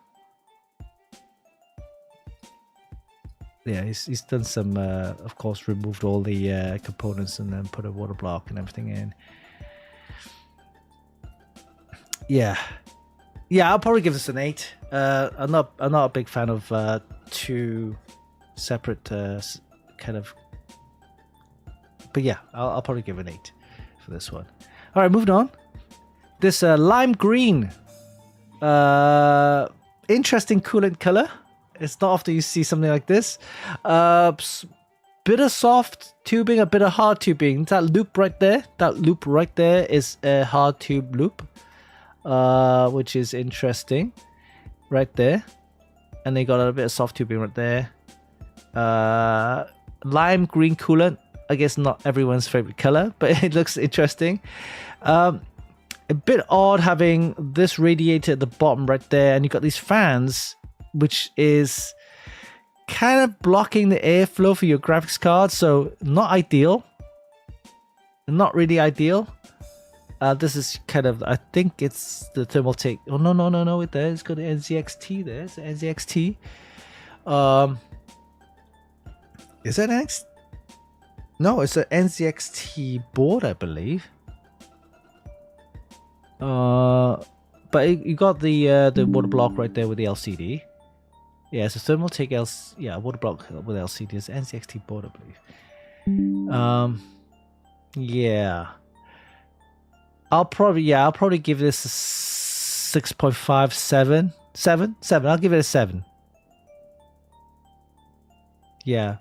Yeah, he's done some. Of course, removed all the components and then put a water block and everything in. Yeah. I'll probably give this an 8. I'm not a big fan of two separate kind of. But yeah, I'll probably give it an 8 for this one. All right, moving on. This lime green, interesting coolant color. It's not often you see something like this. Bit of soft tubing, a bit of hard tubing. That loop right there is a hard tube loop, which is interesting, right there. And they got a bit of soft tubing right there. Lime green coolant. I guess not everyone's favorite color, but it looks interesting. A bit odd having this radiator at the bottom right there, and you've got these fans, which is kind of blocking the airflow for your graphics card. So not ideal. Not really ideal. This is kind of, I think it's the thermal take. Oh, no. It's got the NZXT there. It's the NZXT. Is that next? No, it's an NZXT board, I believe. But you got the water block right there with the LCD. Yeah, it's a thermal take water block with LCD. It's an NZXT board, I believe. Yeah. I'll probably give this a 6.5, 7. 7. I'll give it a 7. Yeah.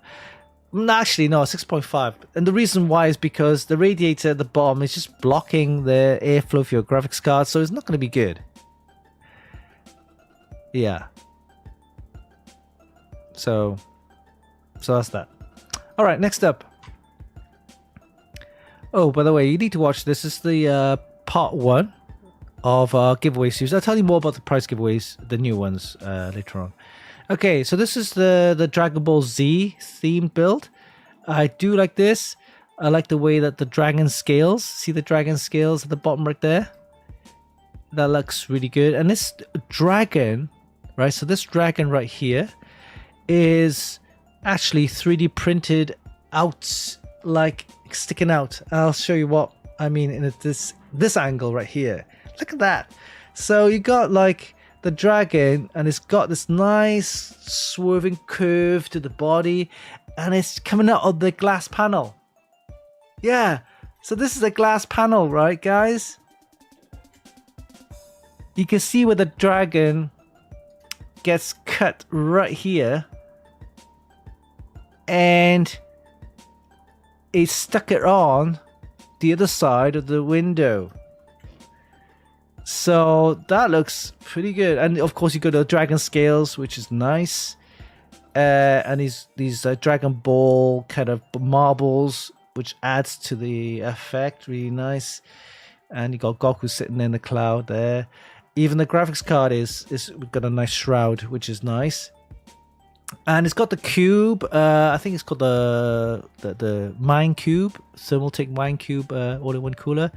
Actually, no, 6.5. And the reason why is because the radiator at the bottom is just blocking the airflow for your graphics card, so it's not going to be good. Yeah. So that's that. All right, next up. Oh, by the way, you need to watch this. This is the part 1 of our giveaway series. I'll tell you more about the prize giveaways, the new ones, later on. Okay, so this is the Dragon Ball Z themed build. I do like this. I like the way that the dragon scales. See the dragon scales at the bottom right there? That looks really good. And this dragon, right? So this dragon right here is actually 3D printed out, like sticking out. I'll show you what I mean, in this angle right here. Look at that. So you got like the dragon, and it's got this nice swerving curve to the body, and it's coming out of the glass panel. Yeah. So this is a glass panel, right, guys? You can see where the dragon gets cut right here, and it stuck it on the other side of the window. So that looks pretty good. And of course you got the dragon scales, which is nice, and these Dragon Ball kind of marbles, which adds to the effect. Really nice. And you got Goku sitting in the cloud there. Even the graphics card is got a nice shroud, which is nice. And it's got the cube. I think it's called the Mind Cube, Thermaltake Mind Cube all-in-one cooler,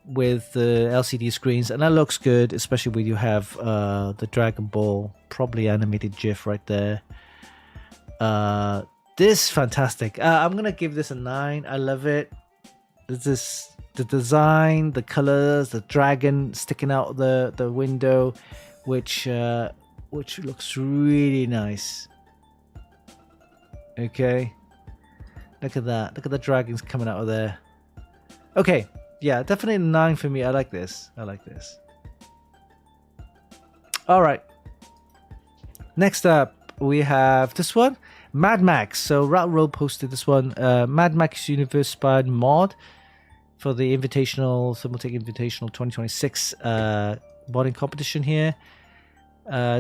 with the LCD screens, and that looks good, especially when you have the Dragon Ball, probably animated GIF right there. This is fantastic. I'm gonna give this a 9. I love it. The design, the colors, the dragon sticking out the window, which looks really nice. Okay, look at that. Look at the dragons coming out of there. Okay, yeah, definitely a 9 for me. I like this. All right. Next up, we have this one, Mad Max. So Railroad posted this one, Mad Max Universe Inspired mod for the Invitational, Thermaltake Invitational 2026 modding competition here.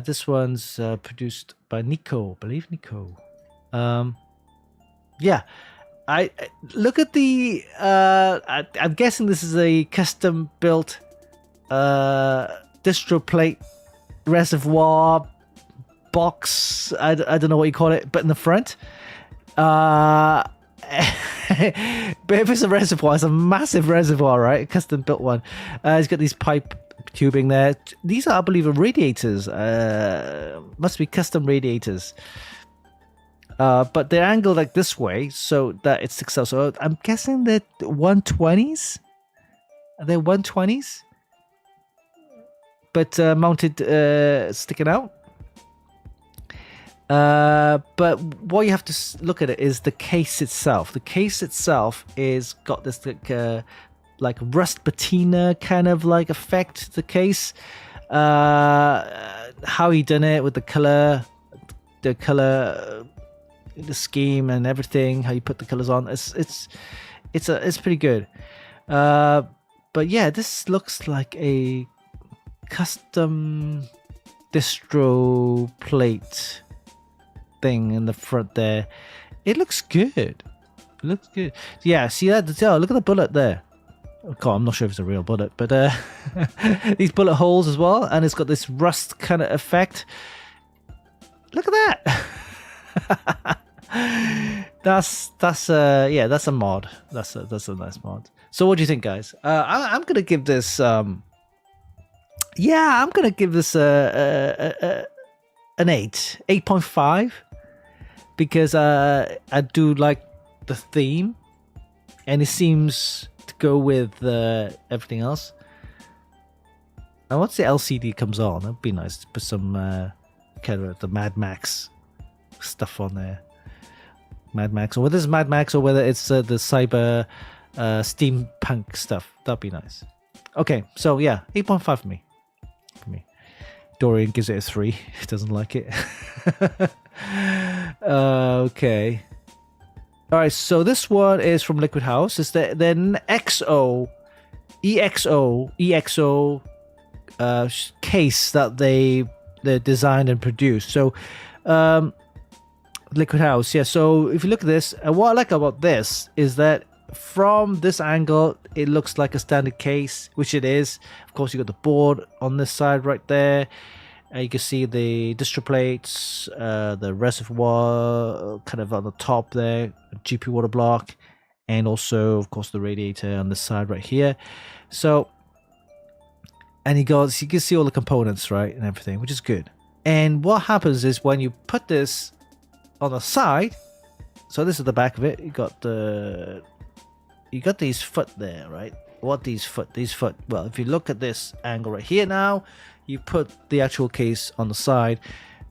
This one's produced by Nico, I believe Nico. Yeah, I look at the. I'm guessing this is a custom built distro plate reservoir box. I don't know what you call it, but in the front. But if it's a reservoir, it's a massive reservoir, right? A custom built one. It's got these pipe tubing there. These are, I believe, radiators. Must be custom radiators. But they're angled like this way so that it sticks out. So I'm guessing that 120s. Are they 120s? But mounted, sticking out. But what you have to look at it is the case itself. The case itself is got this like rust patina kind of like effect to the case. How he done it with the color, the scheme and everything. How you put the colors on. It's pretty good. But yeah, this looks like a custom distro plate thing in the front there. It looks good. Yeah, see that detail? Look at the bullet there. Okay, I'm not sure if it's a real bullet, but these bullet holes as well, and it's got this rust kind of effect. Look at that. That's a mod. That's a nice mod. So what do you think, guys? I'm gonna give this I'm gonna give this an 8.5, because I do like the theme, and it seems to go with everything else. And once the LCD comes on, it'd be nice to put some kind of the Mad Max stuff on there. Mad Max, or whether it's Mad Max or whether it's the cyber steampunk stuff, that'd be nice. Okay, so yeah, 8.5 for me. Dorian gives it a 3. He doesn't like it. Okay. All right, so this one is from Liquid House. It's the EXO case that they designed and produced. So Liquid House, yeah. So if you look at this, what I like about this is that from this angle, it looks like a standard case, which it is. Of course, you got the board on this side right there. You can see the distro plates, the reservoir kind of on the top there, GP water block, and also, of course, the radiator on this side right here. So, and you can see all the components, right, and everything, which is good. And what happens is when you put this on the side, so this is the back of it, you got the you got these foot there, right? What these foot? Well, if you look at this angle right here now, you put the actual case on the side.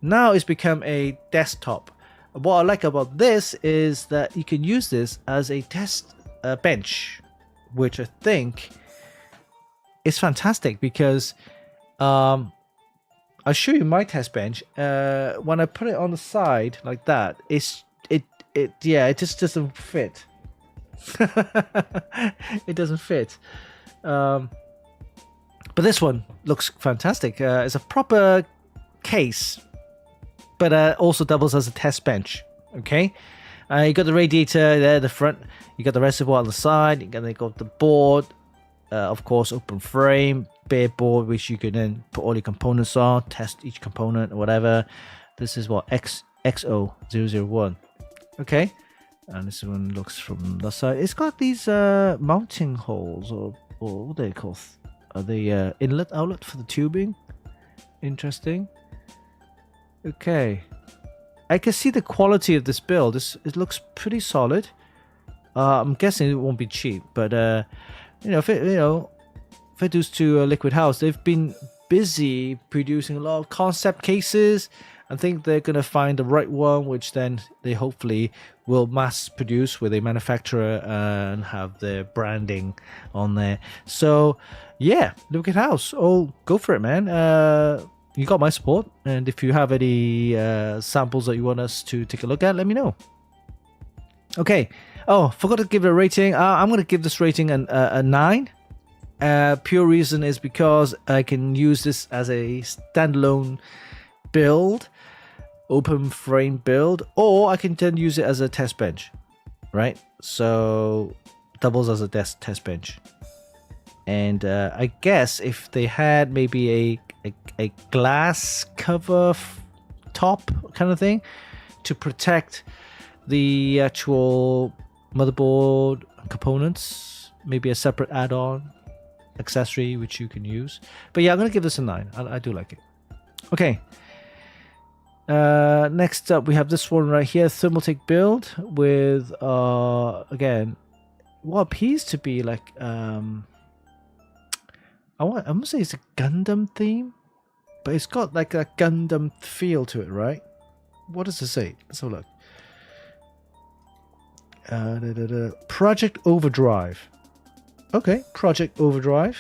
Now it's become a desktop. What I like about this is that you can use this as a test bench, which I think is fantastic because I'll show you my test bench. When I put it on the side like that, it just doesn't fit. It doesn't fit. But this one looks fantastic. It's a proper case, but also doubles as a test bench. Okay, you got the radiator there, the front. You got the reservoir on the side. You got the board, of course, open frame, bare board, which you can then put all your components on, test each component or whatever. This is what X970E. Okay, and this one looks from the side. It's got these mounting holes, or what are they called? Are they inlet outlet for the tubing? Interesting. Okay, I can see the quality of this build. It looks pretty solid. I'm guessing it won't be cheap, but if it goes to Liquid House, they've been busy producing a lot of concept cases. I think they're gonna find the right one, which then they hopefully will mass produce with a manufacturer and have their branding on there. So yeah, Liquid House. Oh, go for it, man. You got my support, and if you have any samples that you want us to take a look at, let me know. Okay. Oh, forgot to give it a rating. I'm going to give this rating a 9. Pure reason is because I can use this as a standalone build, open frame build, or I can then use it as a test bench, right? So doubles as a test bench. And I guess if they had maybe a glass cover top kind of thing to protect the actual motherboard components, maybe a separate add-on accessory which you can use. But yeah, I'm gonna give this a 9. I do like it. Okay, next up we have this one right here, Thermaltake build with again what appears to be like I'm gonna say it's a Gundam theme, but it's got like a Gundam feel to it, right? What does it say? Let's have a look. Project Overdrive. Okay, Project Overdrive.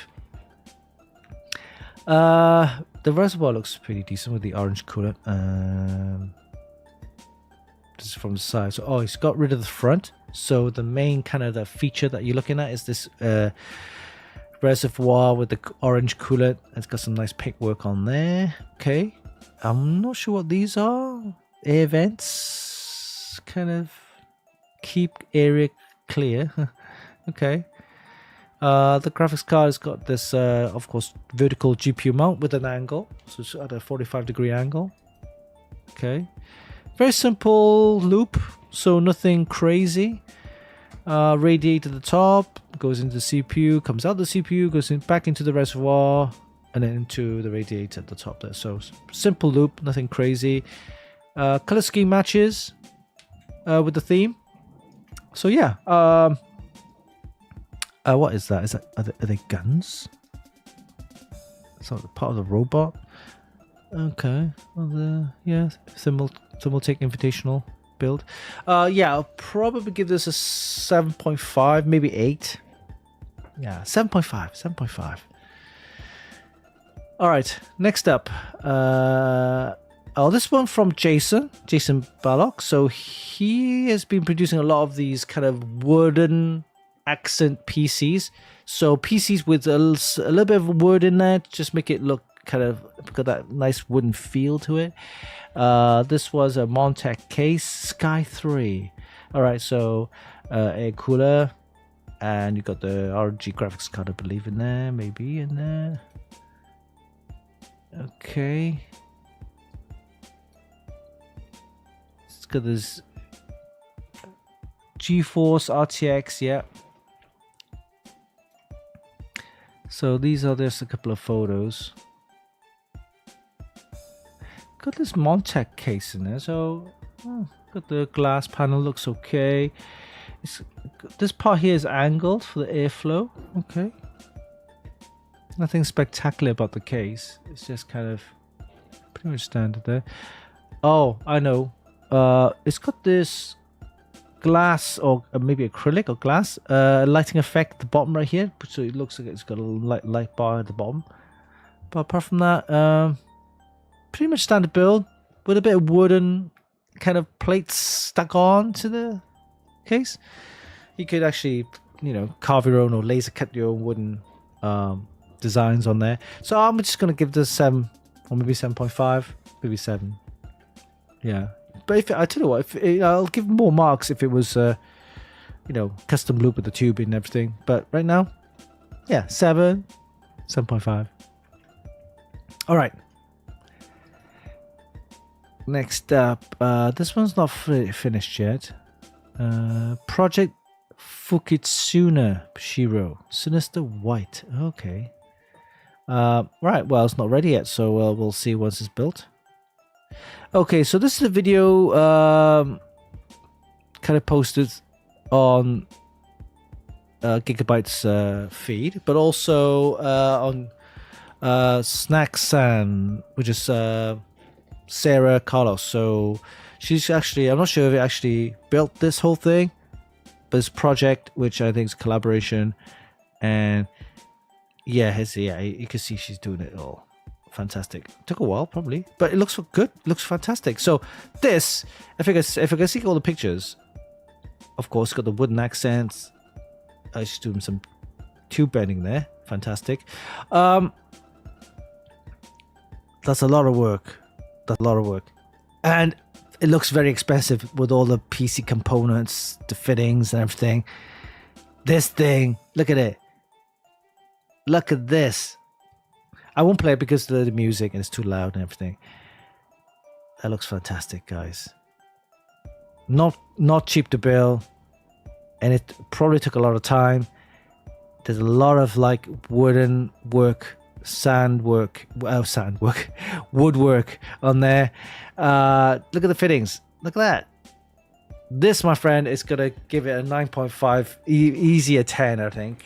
The reservoir looks pretty decent with the orange coolant. This is from the side. So, it's got rid of the front. So the main kind of the feature that you're looking at is this reservoir with the orange coolant. It's got some nice paintwork on there. Okay, I'm not sure what these are. Air vents, kind of keep area clear. Okay. The graphics card has got this, of course, vertical GPU mount with an angle, so it's at a 45-degree angle. Okay, very simple loop, so nothing crazy. Radiator at the top, goes into the CPU, comes out the CPU, goes back into the reservoir, and then into the radiator at the top there. So simple loop, nothing crazy. Color scheme matches with the theme. So yeah, what is that? Are they guns? It's not part of the robot. Okay, well, yeah, Thermaltake Invitational build. Yeah, I'll probably give this a 7.5, maybe 8. Yeah, 7.5. All right, next up. This one from Jason Ballock. So he has been producing a lot of these kind of wooden accent PCs. So PCs with a little bit of wood in there, just make it look kind of got that nice wooden feel to it. This was a Montech case, Sky 3. All right, so air cooler, and you got the RG graphics card, I believe, in there, maybe in there. Okay. It's got this GeForce RTX, yeah. So these are just a couple of photos. Got this Montech case in there, so got the glass panel, looks okay. This part here is angled for the airflow. Okay. Nothing spectacular about the case. It's just kind of pretty much standard there. Oh, I know. It's got this glass or maybe acrylic or glass lighting effect at the bottom right here. So it looks like it's got a light bar at the bottom. But apart from that, pretty much standard build with a bit of wooden kind of plates stuck on to the case. You could actually, carve your own or laser cut your own wooden designs on there. So I'm just going to give this 7 or maybe 7.5, maybe 7. Yeah. But I tell you what, I'll give more marks if it was, custom loop with the tube and everything. But right now, yeah, 7, 7.5. All right. Next up, this one's not finished yet. Project Fukitsuna Shiro, Sinister White. Okay. Right, well, it's not ready yet, so we'll see once it's built. Okay, so this is a video kind of posted on Gigabyte's feed, but also on Snacksan, which is Sarah Carlos. So she's actually, I'm not sure if it actually built this whole thing, but this project, which I think is a collaboration, and yeah, you can see she's doing it all. Fantastic. Took a while, probably, but it looks good. Looks fantastic. So this, if I can see all the pictures, of course, got the wooden accents. She's doing some tube bending there. Fantastic. That's a lot of work. And it looks very expensive with all the PC components, the fittings and everything. This thing, look at it. Look at this. I won't play it because of the music and it's too loud and everything. That looks fantastic, guys. Not cheap to build, and it probably took a lot of time. There's a lot of like wooden work, woodwork on there. Look at the fittings. Look at that. This, my friend, is gonna give it a 9.5, easy a 10, I think.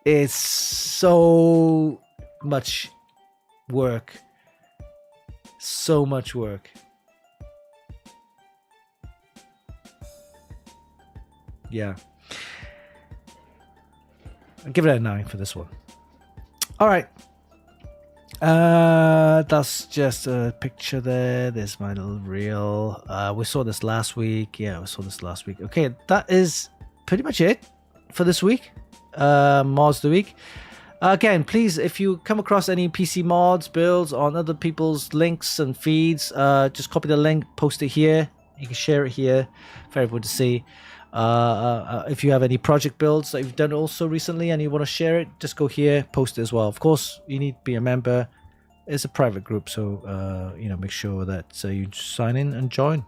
It's so much work. So much work. Yeah. I'll give it a 9 for this one. All right. That's just a picture there. There's my little reel. We saw this last week. Yeah, we saw this last week. Okay, that is pretty much it for this week. Mods of the week. Again, please, if you come across any PC mods, builds on other people's links and feeds, just copy the link, post it here. You can share it here for everyone to see. If you have any project builds that you've done also recently and you want to share it, just go here, post it as well. Of course, you need to be a member. It's a private group, so make sure that you sign in and join.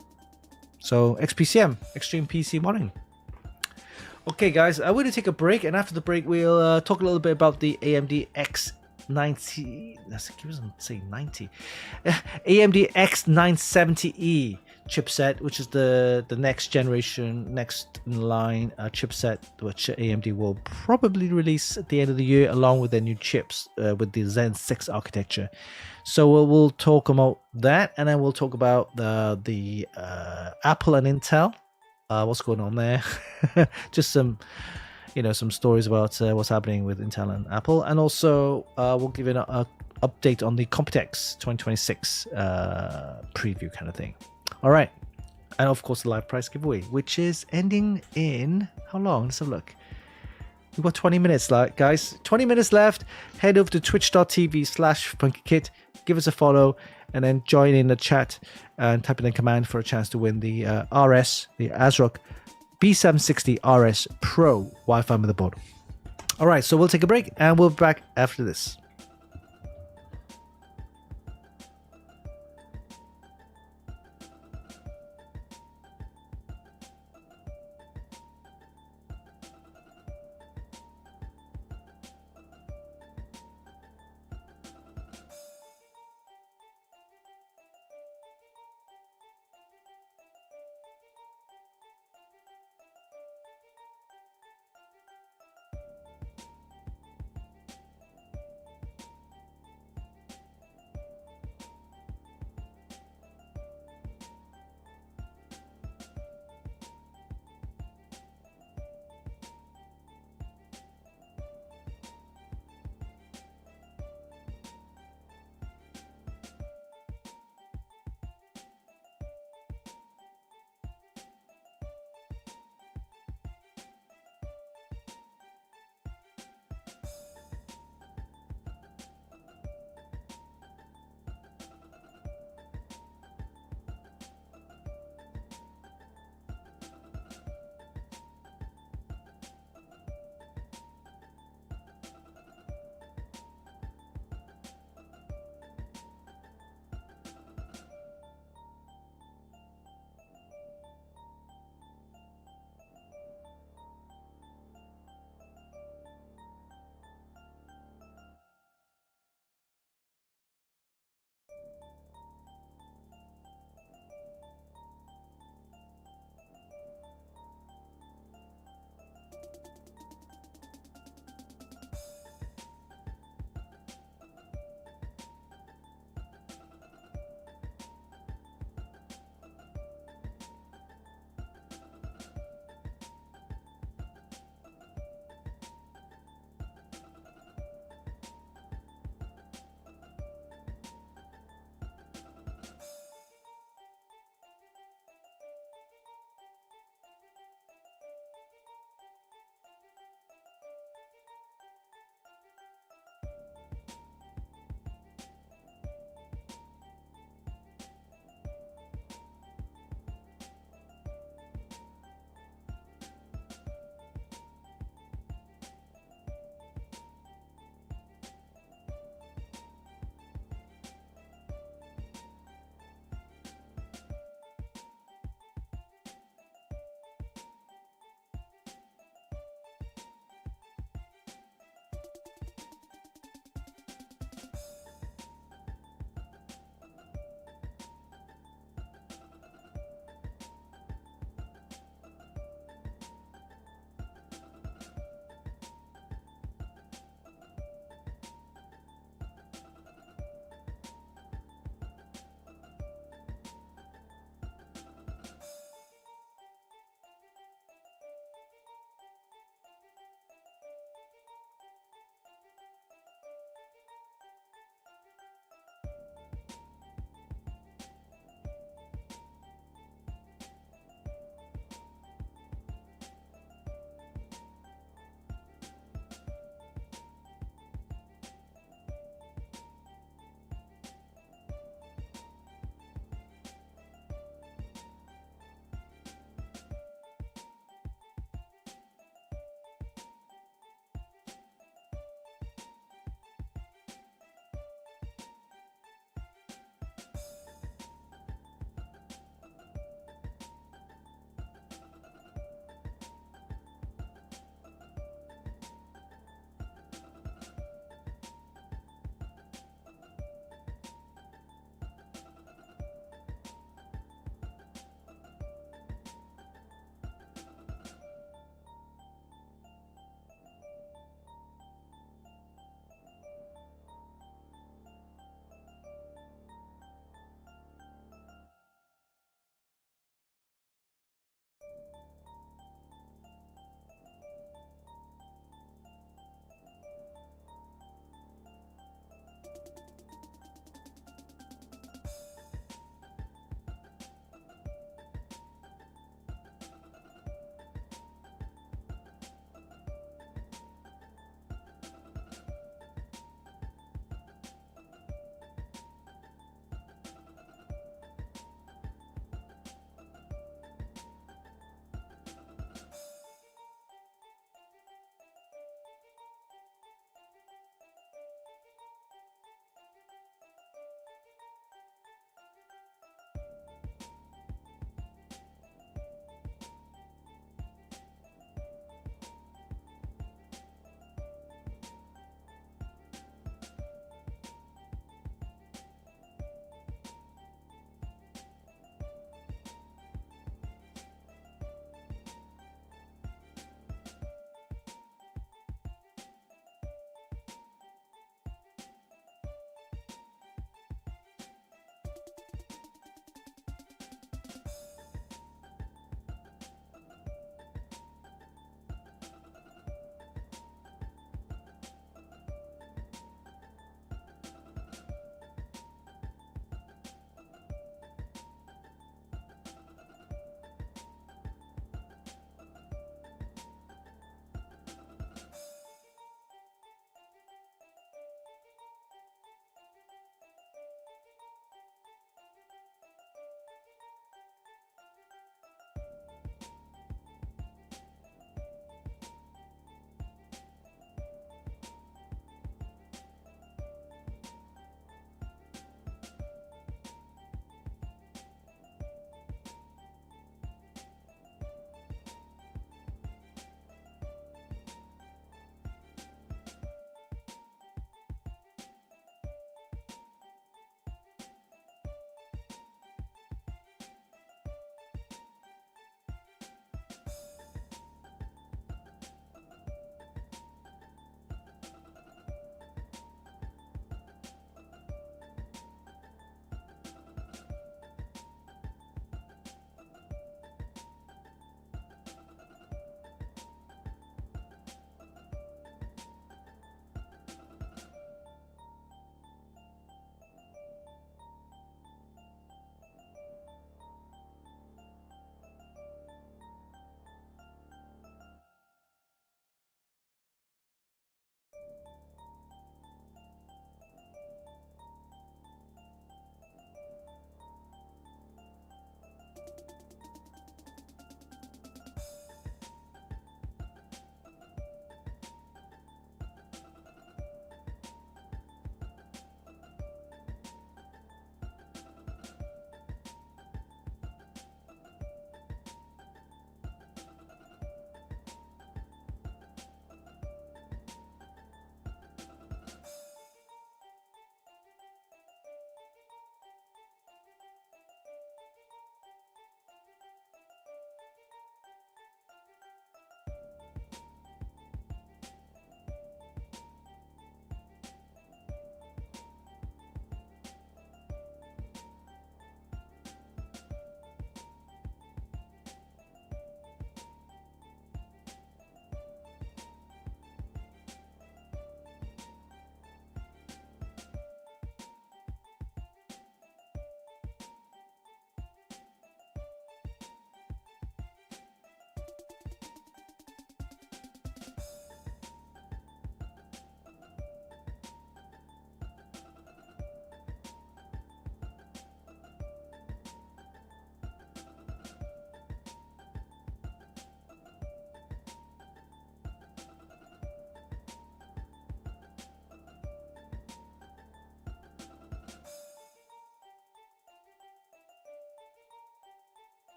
So XPCM, Extreme PC Modding. Okay, guys, I'm going to take a break, and after the break, we'll talk a little bit about the AMD X90. That's keep on saying 90. AMD X970E chipset, which is the next generation, next in line chipset, which AMD will probably release at the end of the year, along with their new chips with the Zen 6 architecture. So we'll talk about that, and then we'll talk about the Apple and Intel. What's going on there? Just some stories about what's happening with Intel and Apple, and also we'll give you an update on the Computex 2026 preview kind of thing. All right, and of course the live price giveaway, which is ending in how long? Let's have a look. We've got 20 minutes, guys. 20 minutes left. Head over to twitch.tv/Funkykit. Give us a follow, and then join in the chat and type in the command for a chance to win the RS, the ASRock B760 RS Pro Wi-Fi motherboard. All right, so we'll take a break, and we'll be back after this.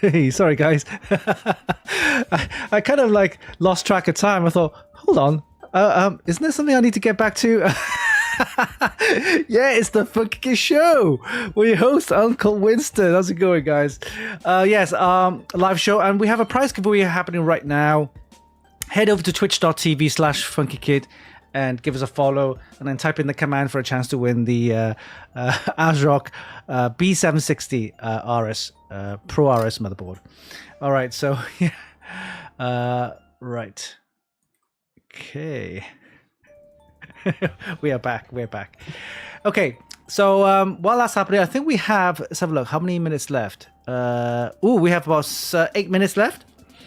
Hey, sorry guys. I kind of like lost track of time. I thought, hold on, isn't there something I need to get back to? Yeah, it's the Funkykit Show with your host Uncle Winston. How's it going, guys? Yes, live show, and we have a prize giveaway happening right now. Head over to twitch.tv/Funkykit and give us a follow, and then type in the command for a chance to win the ASRock B760 RS Pro RS motherboard. All right, so yeah, right, okay. we are back. Okay, so while that's happening, I think we have, let's have a look, how many minutes left? We have about 8 minutes left.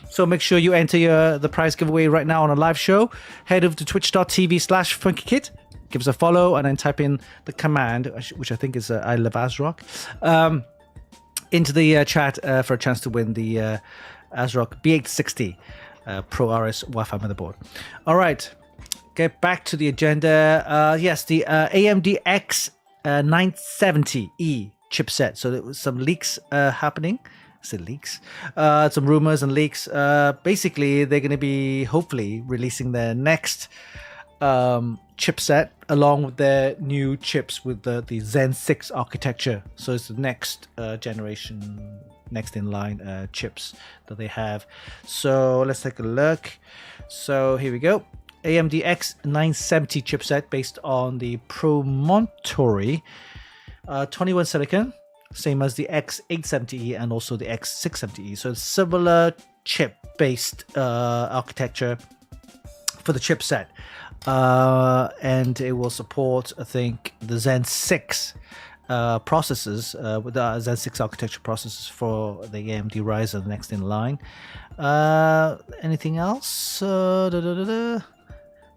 So make sure you enter the prize giveaway right now on a live show. Head over to twitch.tv/Funkykit, give us a follow, and then type in the command, which I think is I love ASRock, into the chat for a chance to win the ASRock B860 Pro RS Wi-Fi motherboard. All right. Get back to the agenda. Yes, the AMD X970E chipset. So there was some leaks happening. I said leaks. Some rumors and leaks. Basically, they're going to be hopefully releasing their next chipset along with their new chips with the Zen 6 architecture. So it's the next generation, next in line chips that they have. So let's take a look. So here we go. AMD X970 chipset based on the Promontory 21 silicon, same as the X870E and also the X670E. So similar chip-based architecture for the chipset, and it will support, I think, the Zen 6 processors with the Zen 6 architecture processors for the AMD Ryzen next in line. Anything else?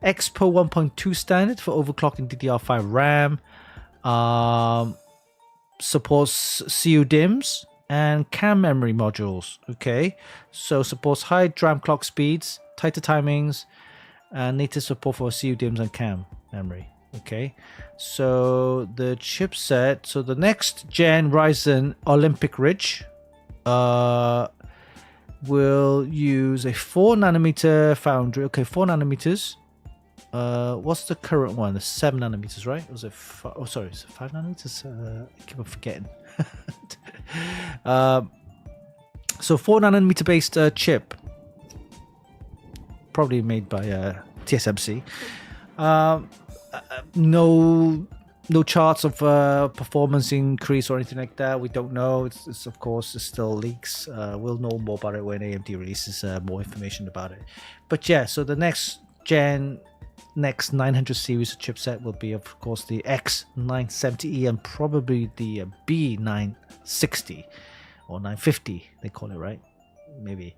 Expo 1.2 standard for overclocking DDR5 RAM. Supports CU DIMMs and CAM memory modules. Okay, so supports high DRAM clock speeds, tighter timings, and native support for CU DIMMs and CAM memory. Okay, so the chipset. So the next gen Ryzen Olympic Ridge will use a 4nm foundry. Okay, 4 nanometers. What's the current one? The 7 nanometers, right? Was it? Oh, sorry, is it 5 nanometers? I keep on forgetting. So 4 nanometer based chip, probably made by TSMC. No charts of performance increase or anything like that. We don't know. It's of course it's still leaks. We'll know more about it when AMD releases more information about it. But yeah, so the next 900 series chipset will be, of course, the X970E and probably the B960 or 950, they call it, right? Maybe.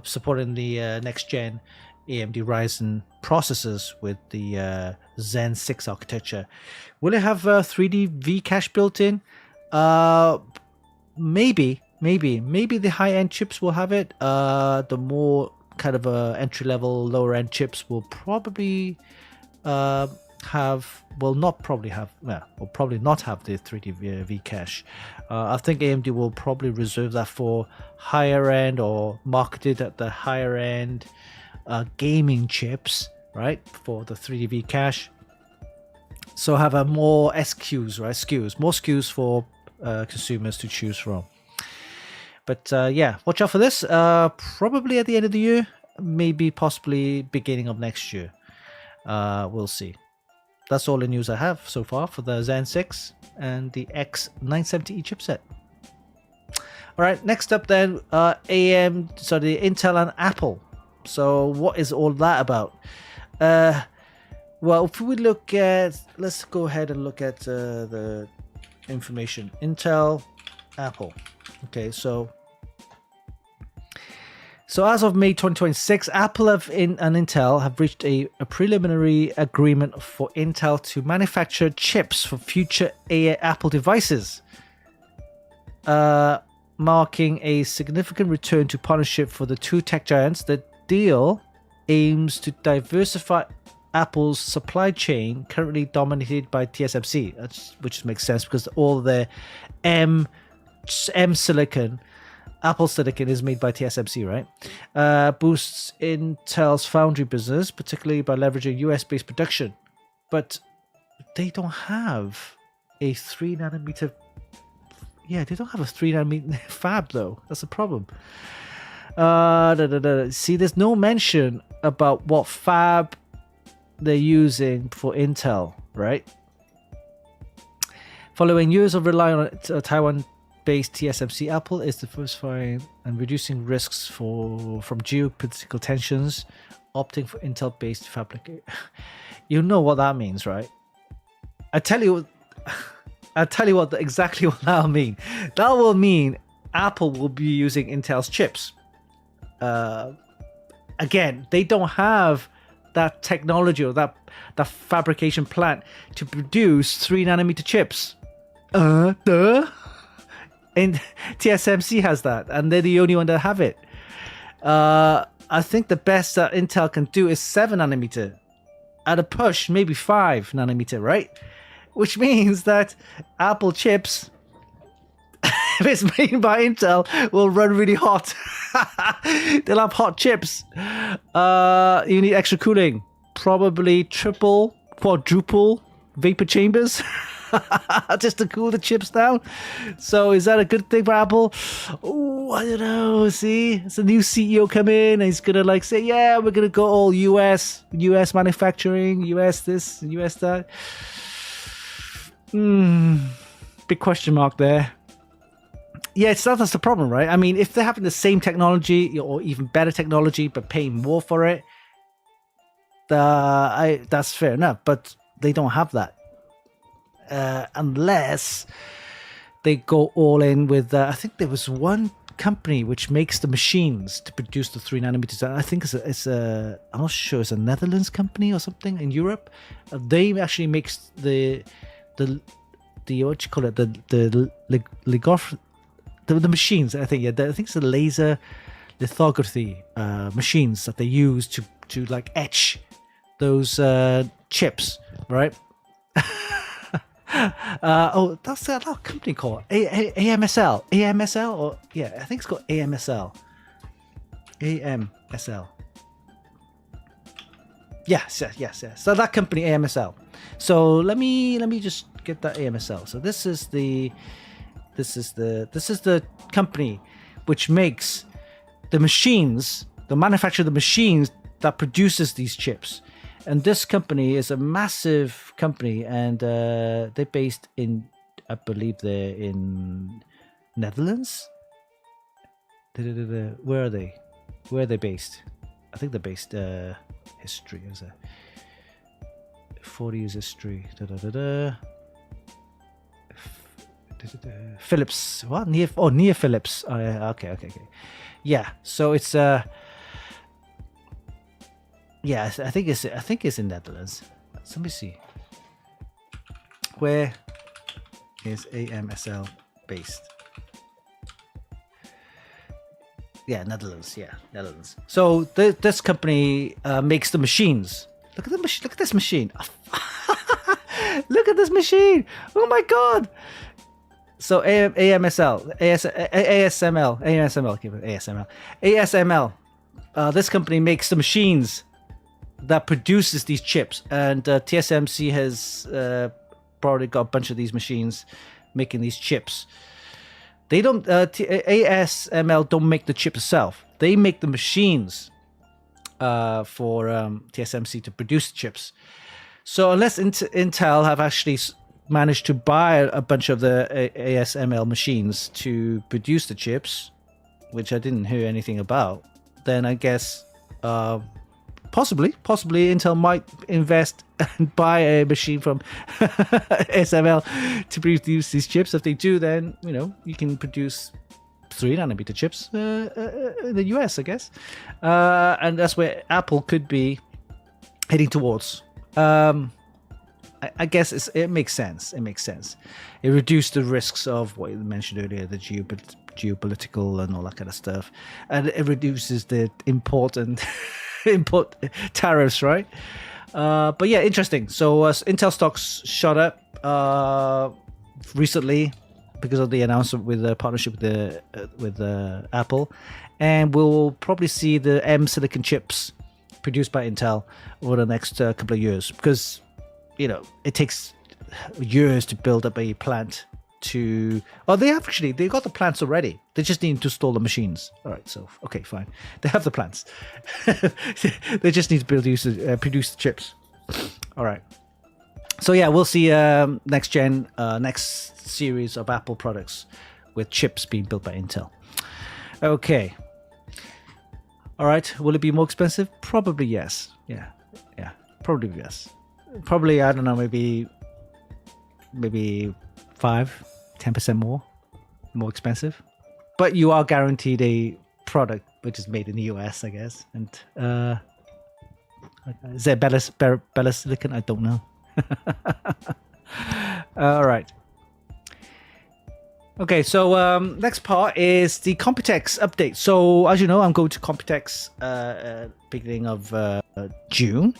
Supporting the next gen AMD Ryzen processors with the Zen 6 architecture. Will it have 3D V cache built in? Maybe the high-end chips will have it. The more kind of entry-level, lower-end chips will probably will probably not have the 3D V cache. I think AMD will probably reserve that for higher-end or marketed at the higher-end gaming chips, right, for the 3D V cache. So have a more SKUs, right? More SKUs for consumers to choose from. But yeah, watch out for this. Probably at the end of the year, maybe possibly beginning of next year. We'll see. That's all the news I have so far for the Zen 6 and the X970E chipset. All right, next up then, the Intel and Apple. So what is all that about? Well, if we look at, let's go ahead and look at the information. Intel, Apple. Okay, so as of May 2026, Apple and Intel have reached a preliminary agreement for Intel to manufacture chips for future Apple devices, marking a significant return to partnership for the two tech giants. The deal aims to diversify Apple's supply chain, currently dominated by TSMC, which makes sense because all their M M silicon, Apple silicon is made by TSMC, right? Boosts Intel's foundry business, particularly by leveraging US-based production. But they don't have a 3 nanometer. Yeah, they don't have a 3 nanometer fab though. That's the problem. See, there's no mention about what fab they're using for Intel, right? Following years of relying on Taiwan-based TSMC, Apple is diversifying and reducing risks from geopolitical tensions, opting for Intel-based fabrication. You know what that means, right? I'll tell you exactly what that'll mean. That will mean Apple will be using Intel's chips. Again, they don't have that technology or that fabrication plant to produce 3 nanometer chips. And TSMC has that, and they're the only one that have it. I think the best that Intel can do is 7 nanometer. At a push, maybe 5 nanometer, right? Which means that Apple chips, if it's made by Intel, will run really hot. They'll have hot chips. You need extra cooling. Probably triple, quadruple vapor chambers just to cool the chips down. So is that a good thing for Apple? Oh, I don't know. See, it's a new CEO come in and he's gonna like say, yeah, we're gonna go all US manufacturing, US this, US that. Big question mark there. Yeah, that's the problem, right? I mean, if they're having the same technology or even better technology but paying more for it, that's fair enough. But they don't have that. Unless they go all in with, I think there was one company which makes the machines to produce the 3 nanometers. I think I'm not sure, it's a Netherlands company or something in Europe. They actually makes the what you call it, the machines. I think I think it's the laser lithography machines that they use to like etch those chips, right? That's that company called AMSL. AMSL, or yeah, I think it's called AMSL. AMSL. Yes. So that company AMSL. So let me just get that AMSL. So this is the company which makes the machines, the manufacturer of the machines that produces these chips. And this company is a massive company, and they're based in, I believe they're in Netherlands. Where are they? Where are they based? I think they're based history. Is it 40 years history? Philips. What? Near Philips. Oh, yeah, okay. Yeah. So it's yeah, I think it's in Netherlands. Let me see. Where is AMSL based? Yeah, Netherlands. Yeah, Netherlands. So this company makes the machines. Look at the Look at this machine. Look at this machine. Oh my god. So ASML. This company makes the machines that produces these chips, and TSMC has probably got a bunch of these machines making these chips. They don't. ASML don't make the chip itself. They make the machines for TSMC to produce the chips. So unless Intel have actually managed to buy a bunch of the ASML machines to produce the chips, which I didn't hear anything about, then I guess possibly Intel might invest and buy a machine from ASML to produce these chips. If they do, then you can produce 3 nanometer chips in the US, I guess, and that's where Apple could be heading towards. I guess it makes sense. It reduced the risks of what you mentioned earlier, the geopolitical and all that kind of stuff, and it reduces the import tariffs, right? But yeah, interesting. So Intel stocks shot up recently because of the announcement with the partnership with Apple, and we'll probably see the M silicon chips produced by Intel over the next couple of years, because it takes years to build up a plant. They got the plants already. They just need to install the machines. All right, so okay, fine. They have the plants. They just need to produce the chips. All right. So yeah, we'll see next series of Apple products with chips being built by Intel. Okay. All right. Will it be more expensive? Probably yes. Yeah. Probably yes. Probably, I don't know, maybe 5-10% more expensive. But you are guaranteed a product which is made in the US, I guess. And is there better silicon? I don't know. All right. Okay, so next part is the Computex update. So as you know, I'm going to Computex beginning of June,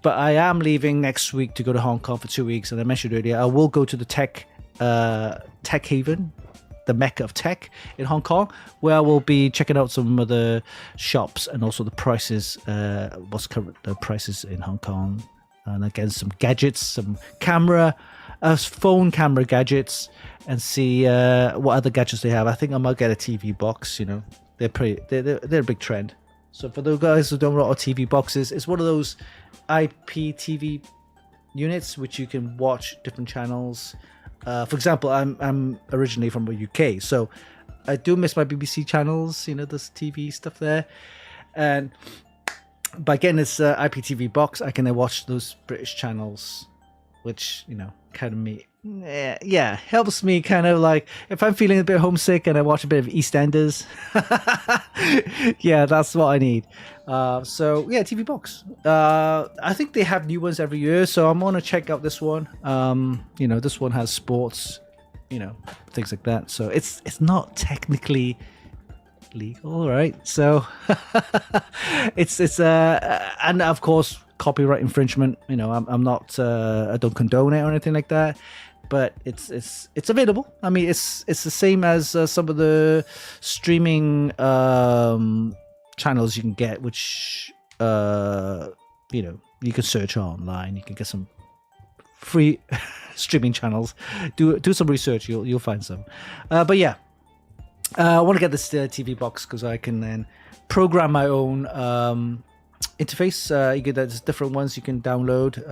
but I am leaving next week to go to Hong Kong for 2 weeks. And I mentioned earlier, I will go to the tech haven, the Mecca of tech in Hong Kong, where I will be checking out some of the shops and also the prices, what's current the prices in Hong Kong. And again, some gadgets, some phone camera gadgets, and see what other gadgets they have. I think I might get a TV box. They're a big trend. So for those guys who don't know what TV boxes, it's one of those IPTV units which you can watch different channels. For example, I'm originally from the UK, so I do miss my BBC channels. This TV stuff there, and by getting this IPTV box, I can then watch those British channels, which, kind of helps me kind of like, if I'm feeling a bit homesick and I watch a bit of EastEnders, yeah, that's what I need. So yeah, TV box. I think they have new ones every year, so I'm going to check out this one. This one has sports, things like that. So it's not technically legal, right? So it's and of course copyright infringement. I'm not I don't condone it or anything like that, but it's available. I mean, it's the same as some of the streaming channels you can get, which you can search online. You can get some free streaming channels. Do some research, you'll find some. But yeah, I want to get this TV box because I can then program my own interface. There's different ones you can download,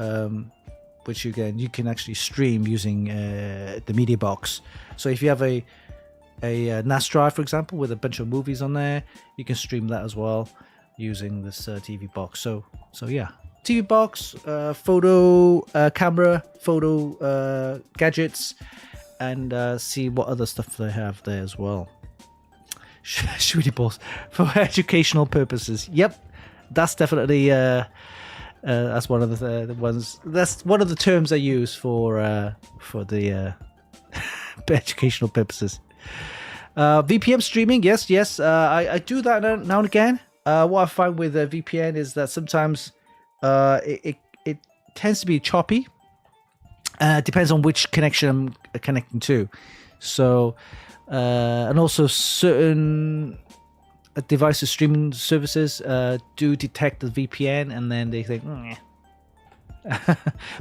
which you can actually stream using the media box. So if you have a NAS drive, for example, with a bunch of movies on there, you can stream that as well using this TV box. So yeah, TV box, photo camera, photo gadgets, and see what other stuff they have there as well. Shooty balls for educational purposes. Yep, that's definitely that's one of the ones. That's one of the terms I use for the educational purposes. VPN streaming, yes. I do that now and again. What I find with VPN is that sometimes it tends to be choppy. Depends on which connection I'm connecting to. So. And also certain devices, streaming services do detect the VPN, and then they think,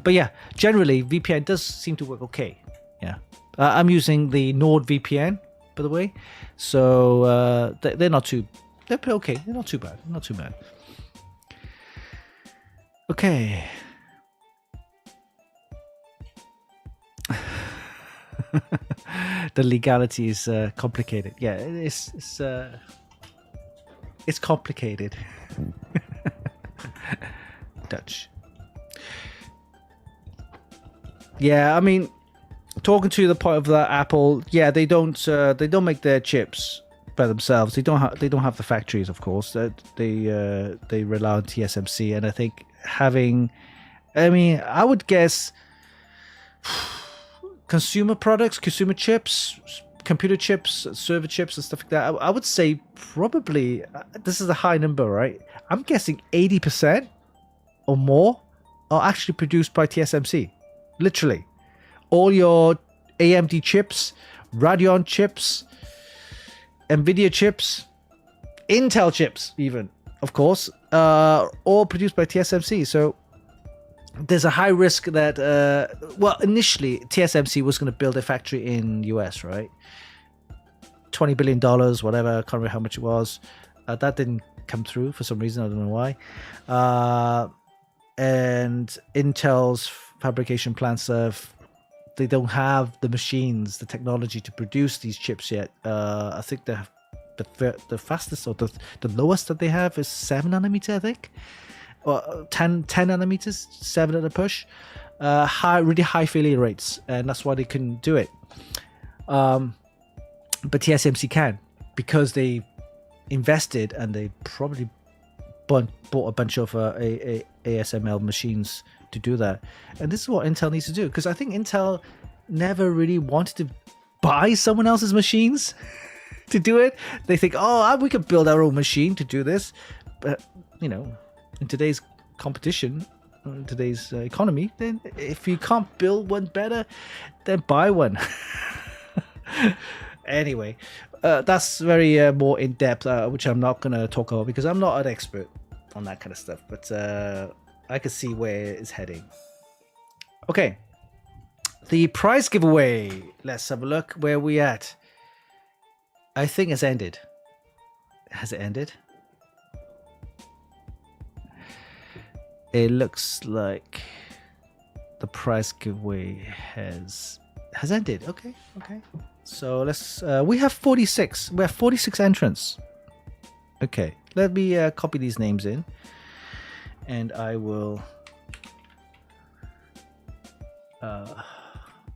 but yeah, generally VPN does seem to work okay. Yeah, I'm using the NordVPN, by the way, so they're not too, they're okay. They're not too bad. Not too bad. Okay. The legality is complicated. Yeah, it's complicated. Dutch. Yeah, I mean, talking to the point of that Apple, yeah, they don't make their chips by themselves. They don't have the factories, of course. They rely on TSMC, and I think I would guess consumer products, consumer chips, computer chips, server chips, and stuff like that. I would say probably, this is a high number, right? I'm guessing 80% or more are actually produced by TSMC. Literally. All your AMD chips Radeon chips, NVIDIA chips, Intel chips, even, of course, all produced by TSMC. So there's a high risk that, initially TSMC was going to build a factory in US, right? $20 billion, whatever, I can't remember how much it was. That didn't come through for some reason, I don't know why. And Intel's fabrication plants, they don't have the machines, the technology to produce these chips yet. I think the fastest or the lowest that they have is 7 nanometer, I think. Or 10 nanometers, 7 at a push. Really high failure rates, and that's why they couldn't do it. But TSMC can, because they invested and they probably bought a bunch of ASML machines to do that. And this is what Intel needs to do, because I think Intel never really wanted to buy someone else's machines to do it. They think, we could build our own machine to do this. But, in today's competition, in today's economy, then if you can't build one better, then buy one. Anyway, that's very more in depth, which I'm not going to talk about because I'm not an expert on that kind of stuff. But I can see where it's heading. Okay, the prize giveaway. Let's have a look. Where we at? I think it's ended. Has it ended? It looks like the prize giveaway has ended. Okay. So let's. We have 46. We have 46 entrants. Okay, let me copy these names in, and I will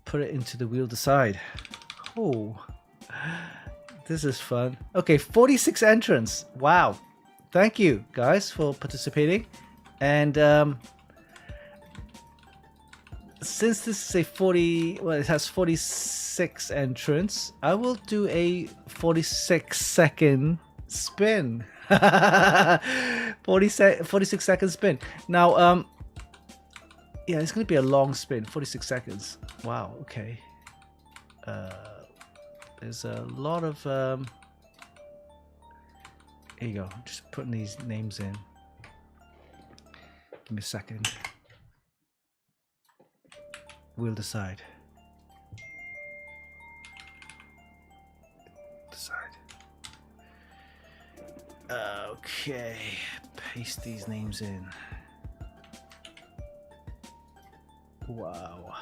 put it into the wheel decide. Oh, this is fun. Okay, 46 entrants. Wow. Thank you guys for participating. And since this is a it has 46 entrants, I will do a 46-second spin. 46 second spin. Now, yeah, it's going to be a long spin, 46 seconds. Wow, okay. There's a lot of... here you go, just putting these names in. Give me a second. We'll decide. Okay, paste these names in. Wow.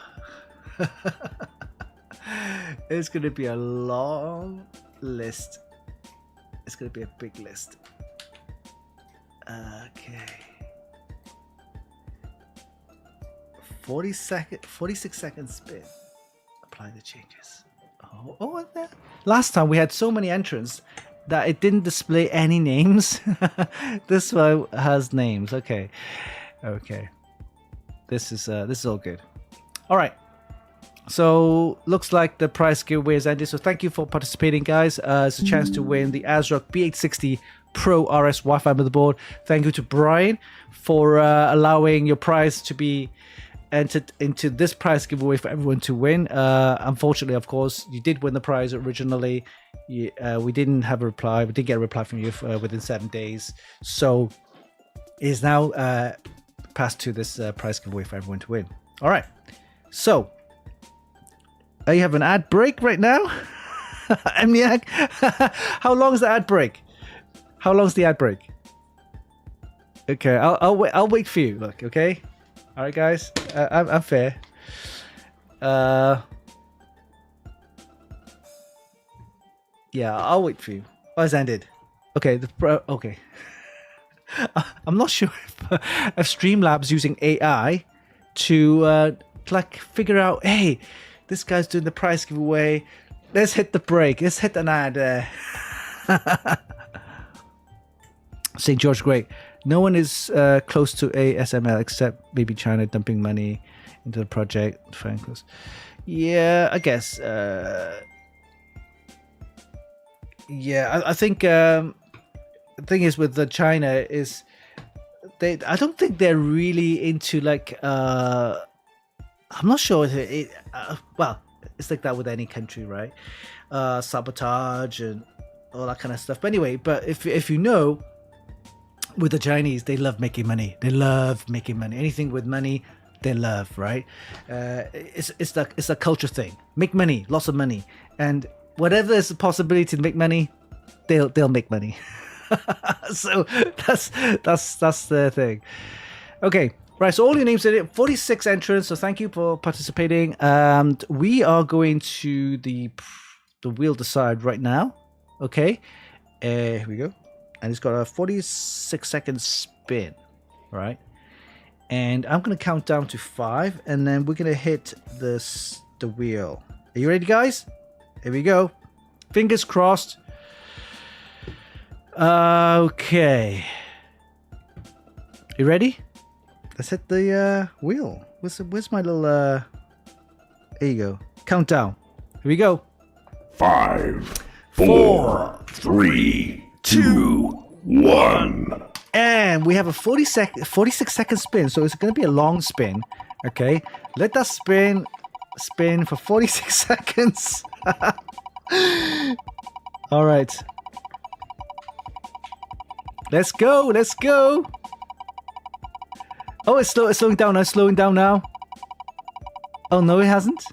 It's going to be a long list. It's going to be a big list. Okay. 46 seconds spin. Apply the changes. Oh, last time we had so many entrants that it didn't display any names. This one has names. Okay. This is all good. All right. So looks like the prize giveaway is ended. So thank you for participating, guys. It's a chance to win the ASRock B860 Pro RS Wi-Fi motherboard. Thank you to Brian for allowing your prize to be entered into this prize giveaway for everyone to win. Unfortunately, of course, you did win the prize originally. We didn't have a reply. We did get a reply from you within 7 days. So it is now passed to this prize giveaway for everyone to win. All right. So you have an ad break right now. Amniac. How long is the ad break? How long is the ad break? Okay, I'll wait for you. Look, okay. All right, guys. I'm fair. Yeah, I'll wait for you. Oh, it's ended. Okay. Okay. I'm not sure if Streamlabs using AI to figure out. Hey, this guy's doing the prize giveaway. Let's hit the break. Let's hit an ad. St. George, great. No one is close to ASML except maybe China dumping money into the project. Frankly, yeah, I guess. Yeah, I think the thing is with the China is I don't think they're really into I'm not sure. Well, it's like that with any country, right? Sabotage and all that kind of stuff. But anyway, if you know, with the Chinese, they love making money. They love making money. Anything with money, they love, right? It's a culture thing. Make money, lots of money, and whatever there's a possibility to make money, they'll make money. So that's the thing. Okay, right. So all your names in it. 46 entrants. So thank you for participating. And we are going to the wheel decide right now. Okay, here we go. And it's got a 46-second spin, right? And I'm gonna count down to 5, and then we're gonna hit the wheel. Are you ready, guys? Here we go. Fingers crossed. Okay. You ready? Let's hit the wheel. Where's my little There you go. Countdown. Here we go. 5, 4, 3, 2, 1. And we have a 46-second spin, so it's going to be a long spin. Okay, let that spin for 46 seconds. All right. Let's go. Oh, it's slowing down now. Slowing down now. Oh no, it hasn't.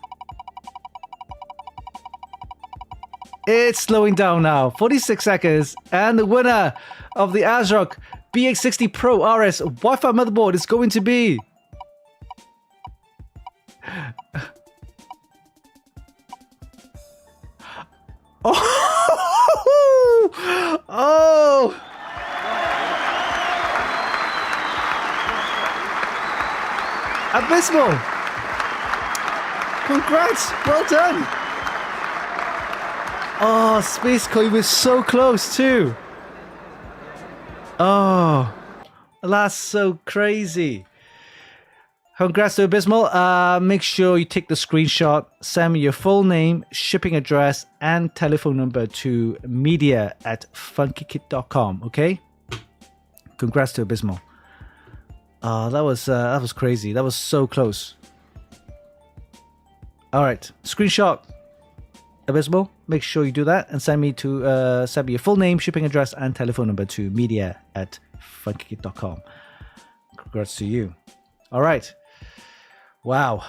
It's slowing down now. 46 seconds, and the winner of the ASRock BX60 Pro RS Wi-Fi motherboard is going to be oh Abysmal. Congrats, well done. Oh, Space Coin was so close too. Oh, that's so crazy. Congrats to Abysmal. Make sure you take the screenshot, send me your full name, shipping address, and telephone number to media@funkykit.com. Okay? Congrats to Abysmal. That was crazy. That was so close. All right, screenshot. Abysmal, make sure you do that and send me your full name, shipping address, and telephone number to media@funkykit.com. Congrats to you. All right. Wow.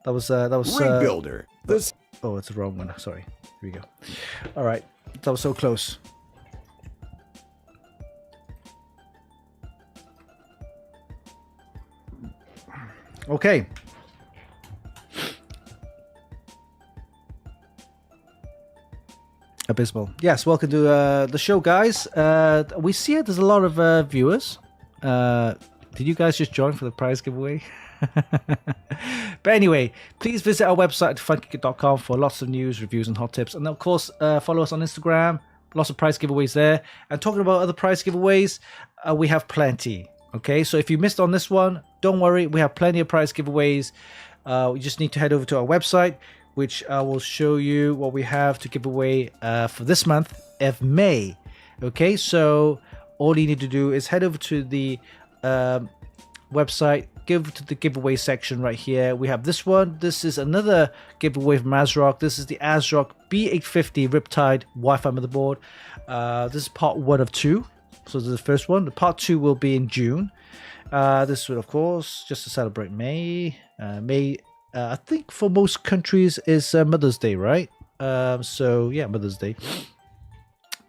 That was Rig Builder. This. Oh, it's the wrong one. Sorry. Here we go. All right. That was so close. Okay. Abysmal. Yes, welcome to the show, guys. We see there's a lot of viewers. Did you guys just join for the prize giveaway? But anyway, please visit our website at funkykit.com for lots of news, reviews, and hot tips. And of course, follow us on Instagram. Lots of prize giveaways there. And talking about other prize giveaways, we have plenty. Okay, so if you missed on this one, don't worry. We have plenty of prize giveaways. You just need to head over to our website, which I will show you what we have to give away for this month of May. Okay, so all you need to do is head over to the website, give to the giveaway section right here. We have this one. This is another giveaway from ASRock. This is the ASRock B850 Riptide Wi-Fi motherboard. This is part 1 of 2. So this is the first one. The part 2 will be in June. This will, of course, just to celebrate May. I think for most countries is Mother's Day, right? So yeah, Mother's Day.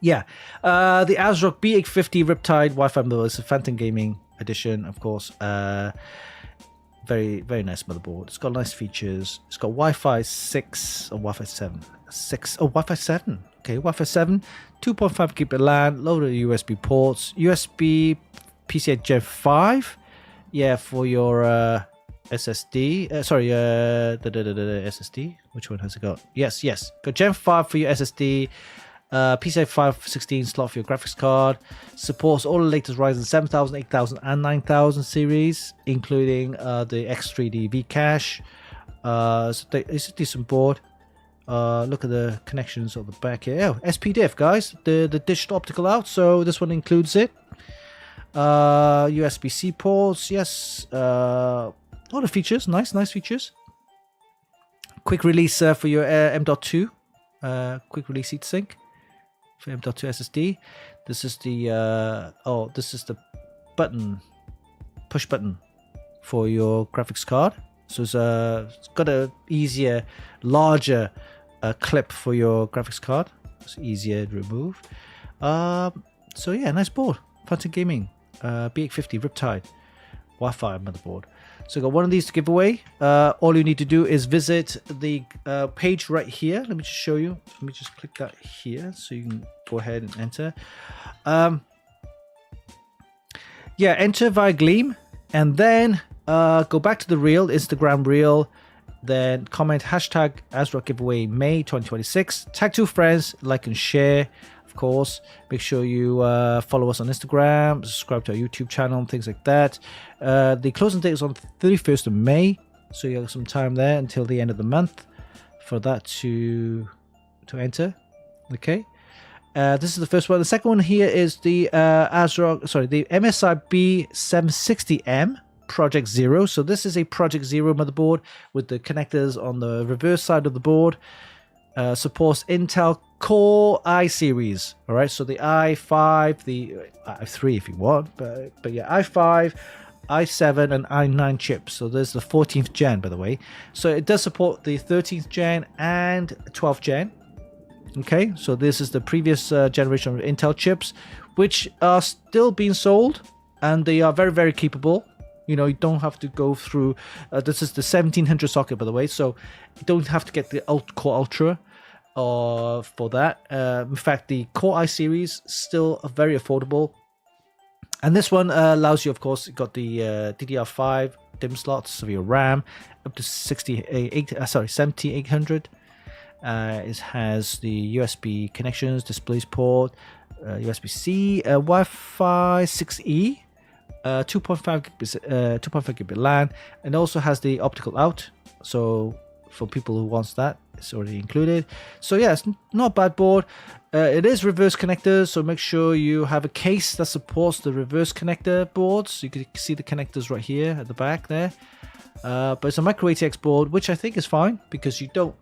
Yeah, the ASRock B850 Riptide Wi-Fi motherboard is a Phantom Gaming edition, of course. Very, very nice motherboard. It's got nice features. It's got Wi-Fi 6 or Wi-Fi 7. Wi-Fi 7. Okay, Wi-Fi 7, 2.5 gigabit LAN, load of USB ports, USB PCI Gen 5. Yeah, for your SSD. SSD. Which one has it got? Yes. Got Gen 5 for your SSD. PCI 516 slot for your graphics card. Supports all the latest Ryzen 7000, 8000, and 9000 series, including the X3D V cache. It's a decent board. Look at the connections at the back here. Oh, SPDIF, guys. The digital optical out. So this one includes it. USB-C ports. Yes. A lot of features. Nice features. quick release for your M.2 quick release heatsink for M.2 SSD. This is the button, push button for your graphics card. So it's got a easier, larger clip for your graphics card. It's easier to remove. So yeah, nice board. Phantom Gaming B850 Riptide Wi-Fi motherboard. So I got one of these to give away. All you need to do is visit the page right here. Let me just show you. Let me just click that here so you can go ahead and enter. Yeah, enter via Gleam, and then go back to the reel, Instagram reel, then comment hashtag ASRock giveaway May 2026. Tag 2 friends, like and share. Of course, make sure you follow us on Instagram, subscribe to our YouTube channel, things like that. The closing date is on 31st of May, so you have some time there until the end of the month for that to enter. Okay, this is the first one. The second one here is the the MSI B760M Project Zero. So this is a Project Zero motherboard with the connectors on the reverse side of the board. Supports Intel Core i series. All right, so the i5, the i3 if you want, but yeah, i5, i7, and i9 chips. So there's the 14th gen, by the way. So it does support the 13th gen and 12th gen. Okay, so this is the previous generation of Intel chips, which are still being sold, and they are very, very capable. You know, you don't have to go through. This is the 1700 socket, by the way, so you don't have to get the Core Ultra for that. In fact, the Core i series still very affordable, and this one allows you, of course, you got the DDR5 DIMM slots for your RAM up to 7800. It has the USB connections, DisplayPort, USB-C, Wi-Fi6E. 2.5 gigabit LAN, and also has the optical out. So for people who wants that, it's already included. So yeah, it's not a bad board. It is reverse connectors, so make sure you have a case that supports the reverse connector boards. You can see the connectors right here at the back there. But it's a micro ATX board, which I think is fine because you don't,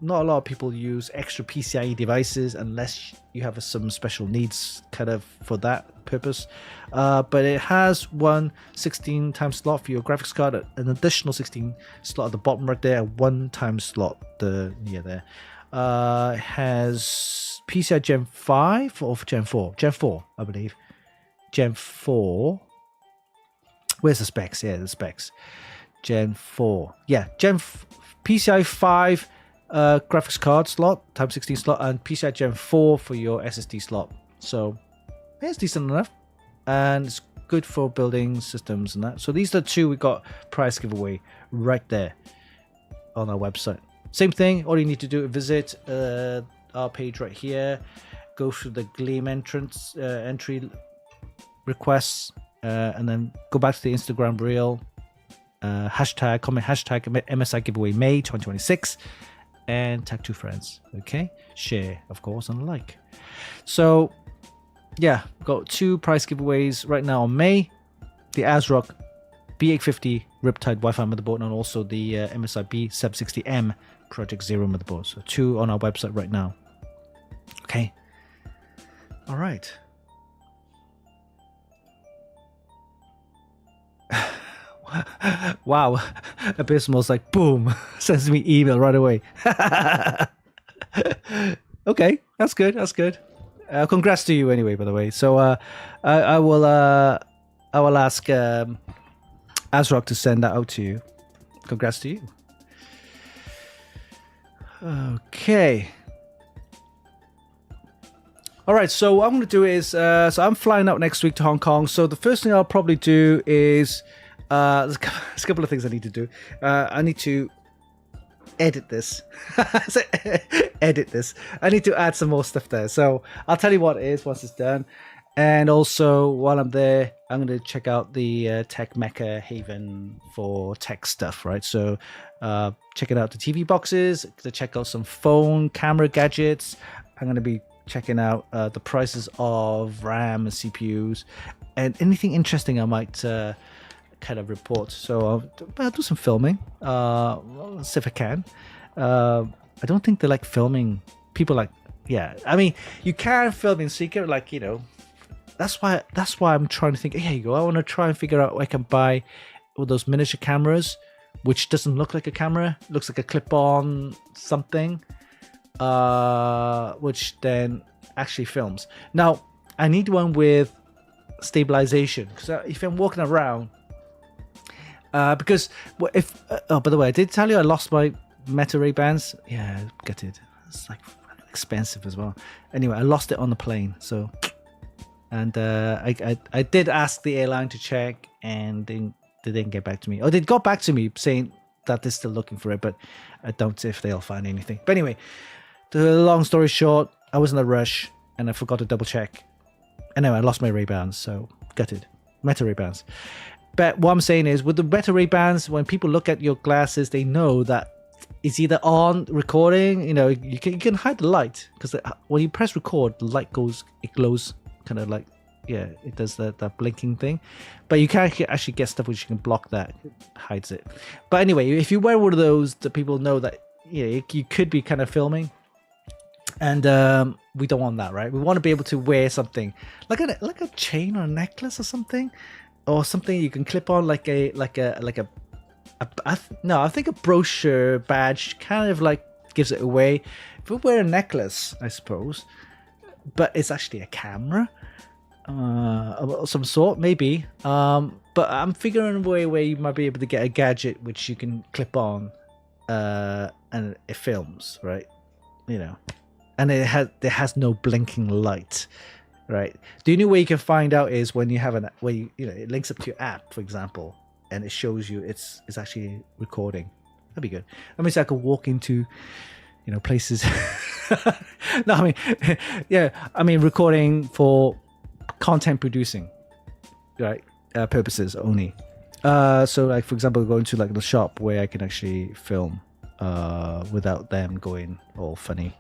not a lot of people use extra PCIe devices unless you have some special needs kind of for that purpose. But it has one 16-time slot for your graphics card, an additional 16 slot at the bottom right there, a 1-time slot near there. It has PCI Gen 5 or Gen 4? Gen 4, I believe. Gen 4. Where's the specs? Yeah, the specs. Gen 4. Yeah, PCI 5 graphics card slot, Type 16 slot, and PCI Gen 4 for your SSD slot. So it's decent enough, and it's good for building systems and that. So these are the two we got prize giveaway right there on our website. Same thing, all you need to do is visit our page right here, go through the Gleam entry requests, and then go back to the Instagram reel, comment hashtag MSI giveaway May 2026, and tag 2 friends. Okay, share, of course, and like. So yeah, got 2 prize giveaways right now on May: the ASRock B850 Riptide Wi-Fi motherboard, and also the MSI B760M Project Zero motherboard. So 2 on our website right now. Okay, all right. Wow, Abysmal's like, boom, sends me email right away. Okay, that's good. Congrats to you anyway, by the way. So I will ask ASRock to send that out to you. Congrats to you. Okay. All right, so what I'm going to do is, so I'm flying out next week to Hong Kong. So the first thing I'll probably do is, there's a couple of things I need to do. I need to edit this. Edit this. I need to add some more stuff there. So I'll tell you what it is once it's done. And also, while I'm there, I'm going to check out the Tech Mecca Haven for tech stuff, right? So checking out the TV boxes, to check out some phone camera gadgets. I'm going to be checking out the prices of RAM and CPUs, and anything interesting I might kind of report. So I'll do some filming. Let's see if I can. I don't think they like filming. People like, yeah. I mean, you can film in secret, like, you know. That's why I'm trying to think. Here you go. I want to try and figure out what I can buy with those miniature cameras, which doesn't look like a camera. It looks like a clip-on something, which then actually films. Now, I need one with stabilization, because if I'm walking around, because if by the way, I did tell you I lost my Meta Ray-Bans. Yeah, gutted. It's like expensive as well. Anyway, I lost it on the plane, so. And I did ask the airline to check, and they didn't get back to me. Or they got back to me saying that they're still looking for it, but I don't know if they'll find anything. But anyway, the long story short, I was in a rush, and I forgot to double check. Anyway, I lost my Ray-Bans, so gutted. Meta Ray-Bans. But what I'm saying is, with the Meta Ray-Bans, when people look at your glasses, they know that it's either on recording. You know, you can hide the light, because when you press record, the light glows. Kind of like, yeah, it does that blinking thing, but you can actually get stuff which you can block that, hides it. But anyway, if you wear one of those, the people know that, yeah, you could be kind of filming, and we don't want that, right? We want to be able to wear something like a chain or a necklace or something you can clip on, I think a brochure badge kind of like gives it away. If we wear a necklace, I suppose, but it's actually a camera of some sort, maybe. But I'm figuring a way where you might be able to get a gadget which you can clip on, and it films, right? You know, and it has no blinking light, right? The only way you can find out is when you have it links up to your app, for example, and it shows you it's actually recording. That'd be good. That means I could walk into, you know, places. No, I mean, yeah, I mean, recording for content producing, right? Purposes only. So, like, for example, going to like the shop where I can actually film without them going all funny,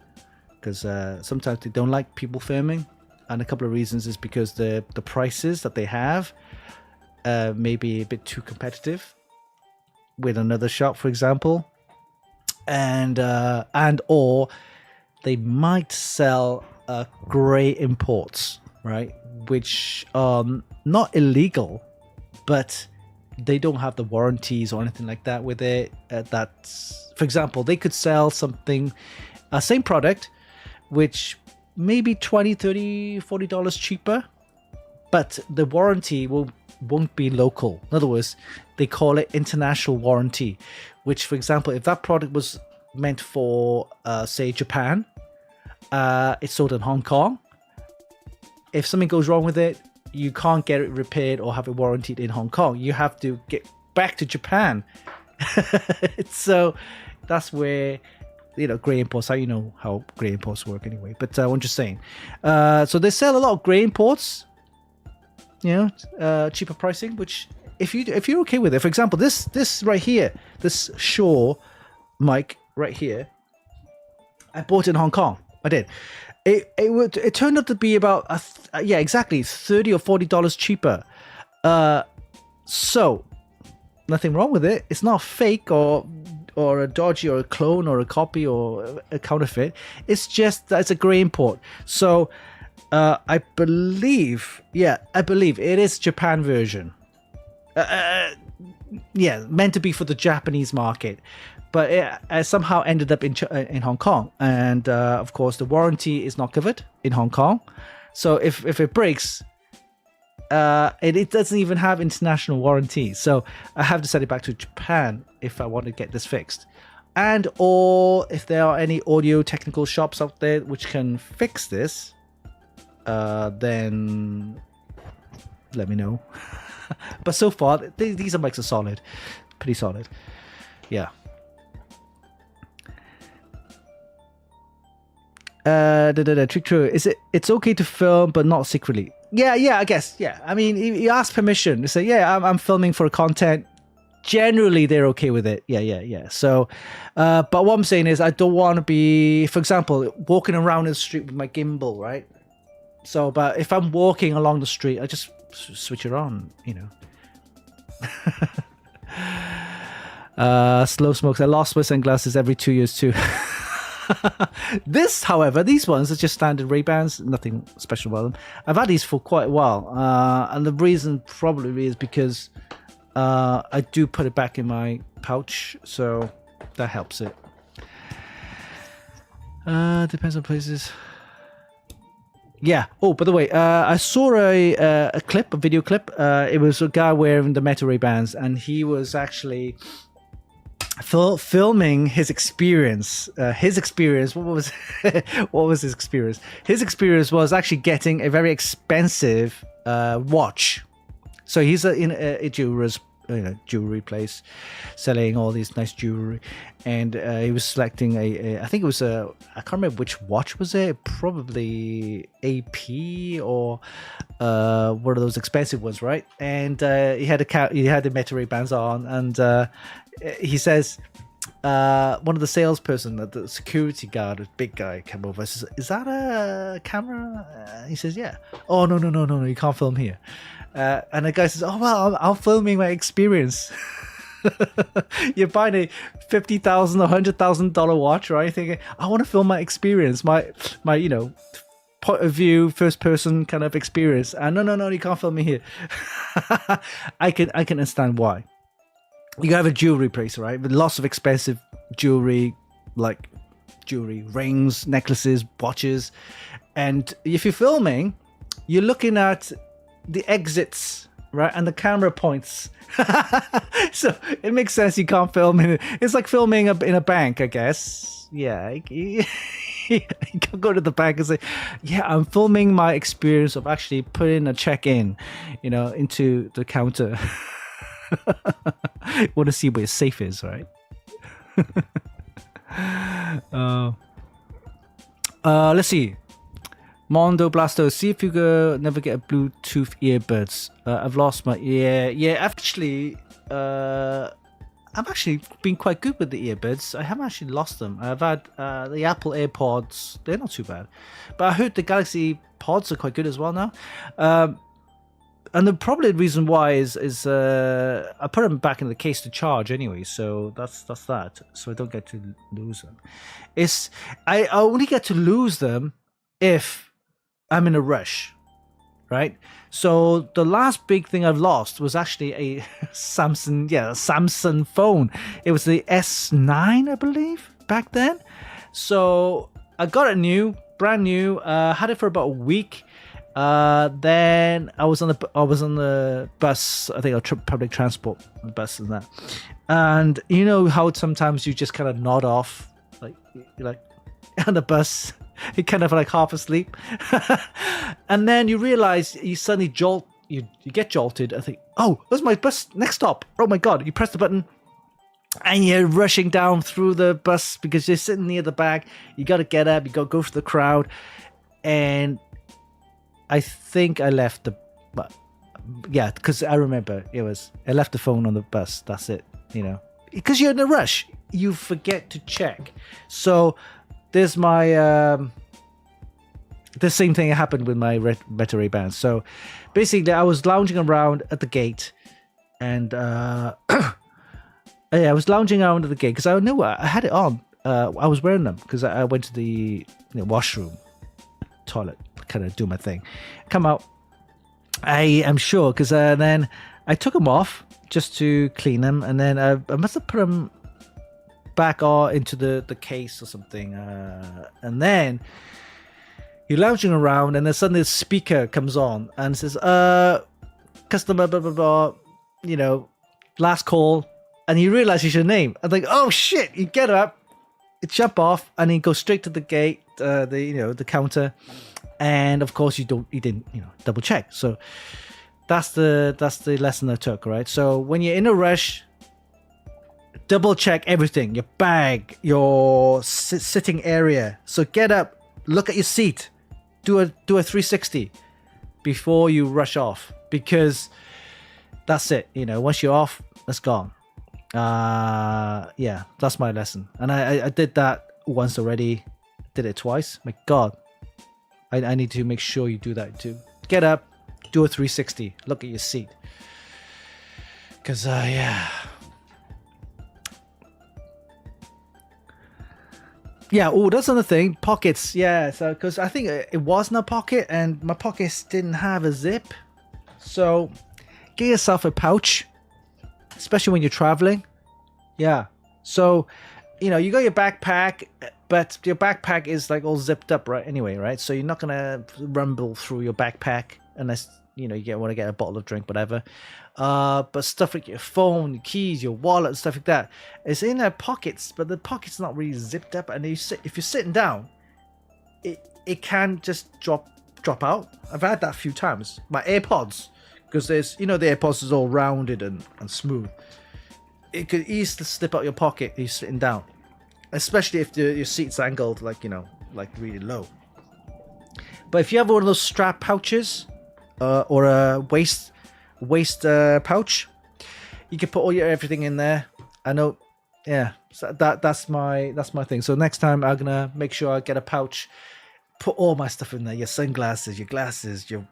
because sometimes they don't like people filming, and a couple of reasons is because the prices that they have may be a bit too competitive with another shop, for example, and or they might sell grey imports, right? Which are not illegal, but they don't have the warranties or anything like that with it. That's, for example, they could sell something, same product, which maybe $20, $30, $40 cheaper, but the warranty won't be local. In other words, they call it international warranty, which, for example, if that product was meant for, say, Japan, it's sold in Hong Kong. If something goes wrong with it, you can't get it repaired or have it warranted in Hong Kong. You have to get back to Japan. So that's where, you know, grey imports, how you know how grey imports work anyway. But I'm just saying. So they sell a lot of grey imports, you know, cheaper pricing, which if you're okay with it, for example, this right here, this Shure mic right here, I bought it in Hong Kong. I did. It turned out to be about exactly $30 or $40 cheaper. So nothing wrong with it. It's not fake or a dodgy or a clone or a copy or a counterfeit. It's just that it's a grey import. So I believe it is Japan version. Meant to be for the Japanese market, but it somehow ended up in Hong Kong, and of course the warranty is not covered in Hong Kong. So if it breaks, it doesn't even have international warranty. So I have to send it back to Japan if I want to get this fixed, and or if there are any audio technical shops out there which can fix this, then let me know. But so far, these mics are solid, pretty solid. Yeah. True. It's okay to film, but not secretly. Yeah, I guess. Yeah, I mean, you ask permission. You say, yeah, I'm filming for content. Generally, they're okay with it. Yeah. So, but what I'm saying is, I don't want to be, for example, walking around the street with my gimbal, right? So, but if I'm walking along the street, I just switch it on, you know. Slow smokes. I lost my sunglasses every 2 years too. However, these ones are just standard Ray-Bans, nothing special about them. I've had these for quite a while, and the reason probably is because I do put it back in my pouch, so that helps it. Depends on places. Yeah. Oh, by the way, I saw a video clip. It was a guy wearing the Meta Ray-Bans, and he was actually filming his experience. What was what was his experience? His experience was actually getting a very expensive watch. So he's in a jeweler's jewelry place, selling all these nice jewelry, and he was selecting I think it was I can't remember which watch was it. Probably AP or one of those expensive ones, right? And he had the Meta Ray-Bans on, and he says, one of the salesperson, the security guard, a big guy, came over. Says, "Is that a camera?" He says, "Yeah." "Oh, no, you can't film here." And the guy says, "Oh well, I'm filming my experience." You're buying a $50,000 or $100,000 watch, right? Thinking, I want to film my experience, my point of view, first person kind of experience. And no, you can't film me here. I can understand why. You have a jewelry place, right, with lots of expensive jewelry, like jewelry, rings, necklaces, watches, and if you're filming, you're looking at the exits, right, and the camera points. So it makes sense you can't film in it. It's like filming in a bank, I guess. Yeah, you can go to the bank and say, "Yeah, I'm filming my experience of actually putting a check-in, into the counter." Want to see where safe is, right? Let's see. Mondo Blasto, see if you can never get a Bluetooth earbuds. I've lost my ear. Yeah, actually, I've actually been quite good with the earbuds. I haven't actually lost them. I've had the Apple AirPods. They're not too bad. But I heard the Galaxy Pods are quite good as well now. And the probably the reason why is I put them back in the case to charge anyway, so that's that. So I don't get to lose them. I only get to lose them if I'm in a rush, right? So the last big thing I've lost was actually a Samsung phone. It was the S9, I believe, back then. So I got it brand new. Had it for about a week. Then I was on the bus. I think public transport bus and that. And you know how sometimes you just kind of nod off, like on the bus. You're kind of like half asleep, and then you realize you suddenly you get jolted. I think, oh, that's my bus next stop. Oh my god! You press the button, and you're rushing down through the bus because you're sitting near the back. You got to get up. You got to go through the crowd, and I think I left because I remember I left the phone on the bus. That's it. Because you're in a rush, you forget to check. So there's my the same thing happened with my Meta Ray-Bans. So basically, I was lounging around at the gate, and I was lounging around at the gate because I knew I had it on. I was wearing them because I went to the washroom, toilet, kind of do my thing, come out. I am sure because then I took them off just to clean them, and then I must have put them back into the case or something, and then you're lounging around, and then suddenly the speaker comes on and says, customer blah blah blah, last call, and you realize it's your name. I'm like, oh shit! You get up, you jump off, and you go straight to the gate, the counter, and of course you didn't double check. So that's the lesson I took, right? So when you're in a rush, double check everything, your bag, your sitting area. So get up, look at your seat, do a 360 before you rush off, because that's it. Once you're off, that's gone. Yeah, that's my lesson. And I did that once already, did it twice. My God, I need to make sure you do that too. Get up, do a 360, look at your seat. Because, yeah. Yeah, oh, that's another thing. Pockets, yeah. So, because I think it was in a pocket, and my pockets didn't have a zip. So, get yourself a pouch, especially when you're traveling. Yeah. So, you know, you got your backpack, but your backpack is like all zipped up, right? Anyway, right? So you're not gonna rumble through your backpack unless you know you want to get a bottle of drink, whatever. But stuff like your phone, your keys, your wallet, stuff like that, it's in their pockets, but the pocket's not really zipped up. And if you're sitting down, it can just drop out. I've had that a few times. My AirPods, because there's the AirPods is all rounded and smooth. It could easily slip out your pocket if you're sitting down, especially if your seat's angled like really low. But if you have one of those strap pouches or a waist pouch, you can put all your everything in there. I know, yeah. So that's my thing. So next time I'm gonna make sure I get a pouch, put all my stuff in there: your sunglasses, your glasses, your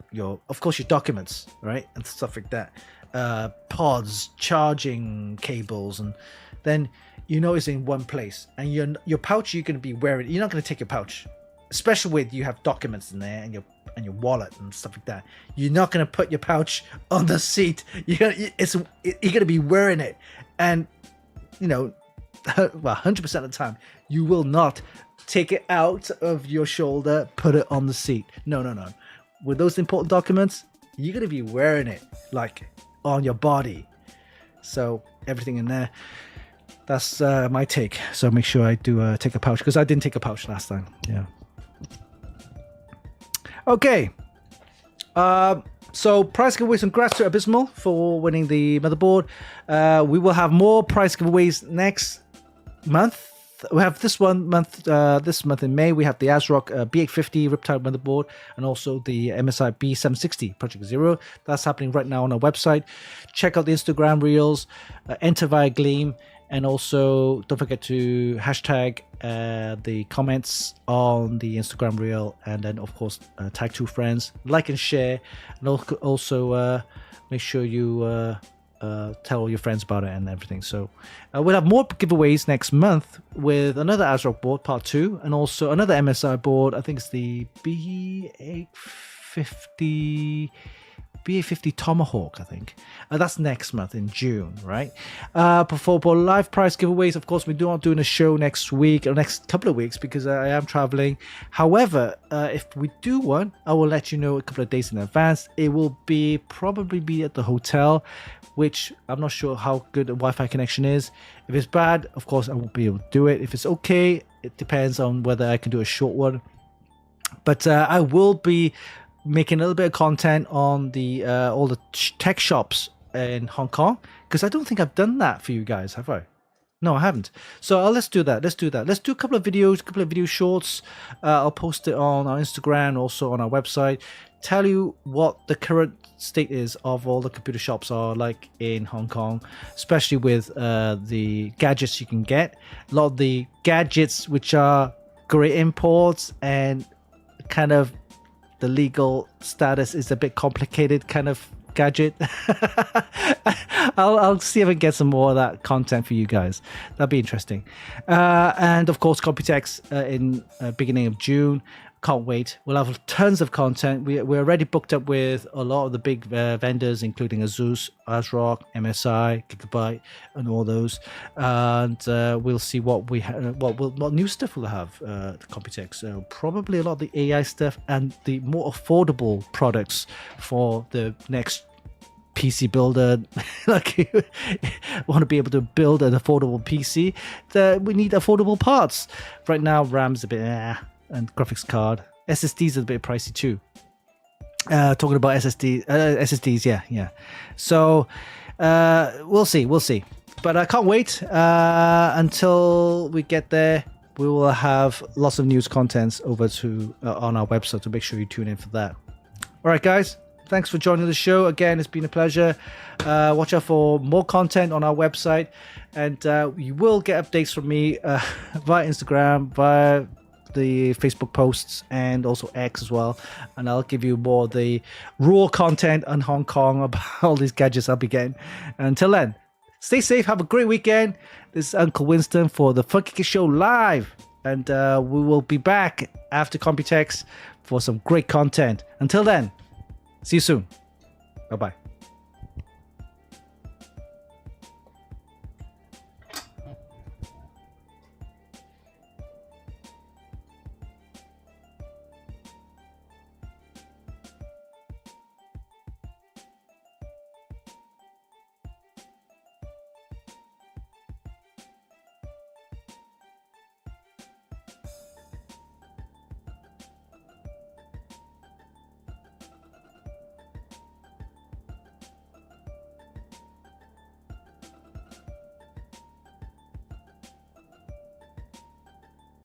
of course your documents, right, and stuff like that. Pods, charging cables, and then it's in one place. And your pouch you're going to be wearing. You're not going to take your pouch, especially with you have documents in there and your wallet and stuff like that. You're not going to put your pouch on the seat. You're going to be wearing it, and 100% of the time you will not take it out of your shoulder, put it on the seat. No. With those important documents, you're going to be wearing it like on your body. So everything in there. That's my take. So make sure I do take a pouch, because I didn't take a pouch last time. Yeah. Okay. So prize giveaways, and congrats to Abysmal for winning the motherboard. We will have more prize giveaways next month. We have this month in May. We have the ASRock B850 Riptide motherboard, and also the MSI B760 Project Zero. That's happening right now on our website. Check out the Instagram reels, enter via Gleam, and also don't forget to hashtag the comments on the Instagram reel, and then of course tag 2 friends, like and share, and also make sure you tell all your friends about it and everything. So we'll have more giveaways next month with another ASRock board, part 2, and also another MSI board. I think it's the B850 Tomahawk, I think. That's next month in June, right? For live prize giveaways, of course, we're not doing a show next week or next couple of weeks because I am traveling. However, if we do one, I will let you know a couple of days in advance. It will probably be at the hotel, which I'm not sure how good the Wi-Fi connection is. If it's bad, of course, I won't be able to do it. If it's okay, it depends on whether I can do a short one. But I will be making a little bit of content on the all the tech shops in Hong Kong, because I don't think I've done that for you guys, have I? No, I haven't. So let's do that. Let's do a couple of video shorts. I'll post it on our Instagram, also on our website. Tell you what the current state is of all the computer shops are like in Hong Kong, especially with the gadgets you can get. A lot of the gadgets which are great imports, and kind of the legal status is a bit complicated kind of gadget. I'll see if I can get some more of that content for you guys. That'd be interesting. And of course, Computex in beginning of June. Can't wait. We'll have tons of content. We're already booked up with a lot of the big vendors, including Asus, ASRock, MSI, Gigabyte, and all those. And we'll see what new stuff we'll have at Computex. Probably a lot of the AI stuff and the more affordable products for the next PC builder. Like, you want to be able to build an affordable PC, we need affordable parts. Right now, RAM's a bit and graphics card. SSDs are a bit pricey too. Talking about SSDs, yeah. So we'll see. But I can't wait until we get there. We will have lots of news contents over to on our website, so make sure you tune in for that. All right, guys. Thanks for joining the show. Again, it's been a pleasure. Watch out for more content on our website, and you will get updates from me via Instagram, via the Facebook posts and also X as well. And I'll give you more of the raw content on Hong Kong about all these gadgets I'll be getting. Until then, stay safe. Have a great weekend. This is Uncle Winston for the Funkykit Show Live. And we will be back after Computex for some great content. Until then, see you soon. Bye-bye.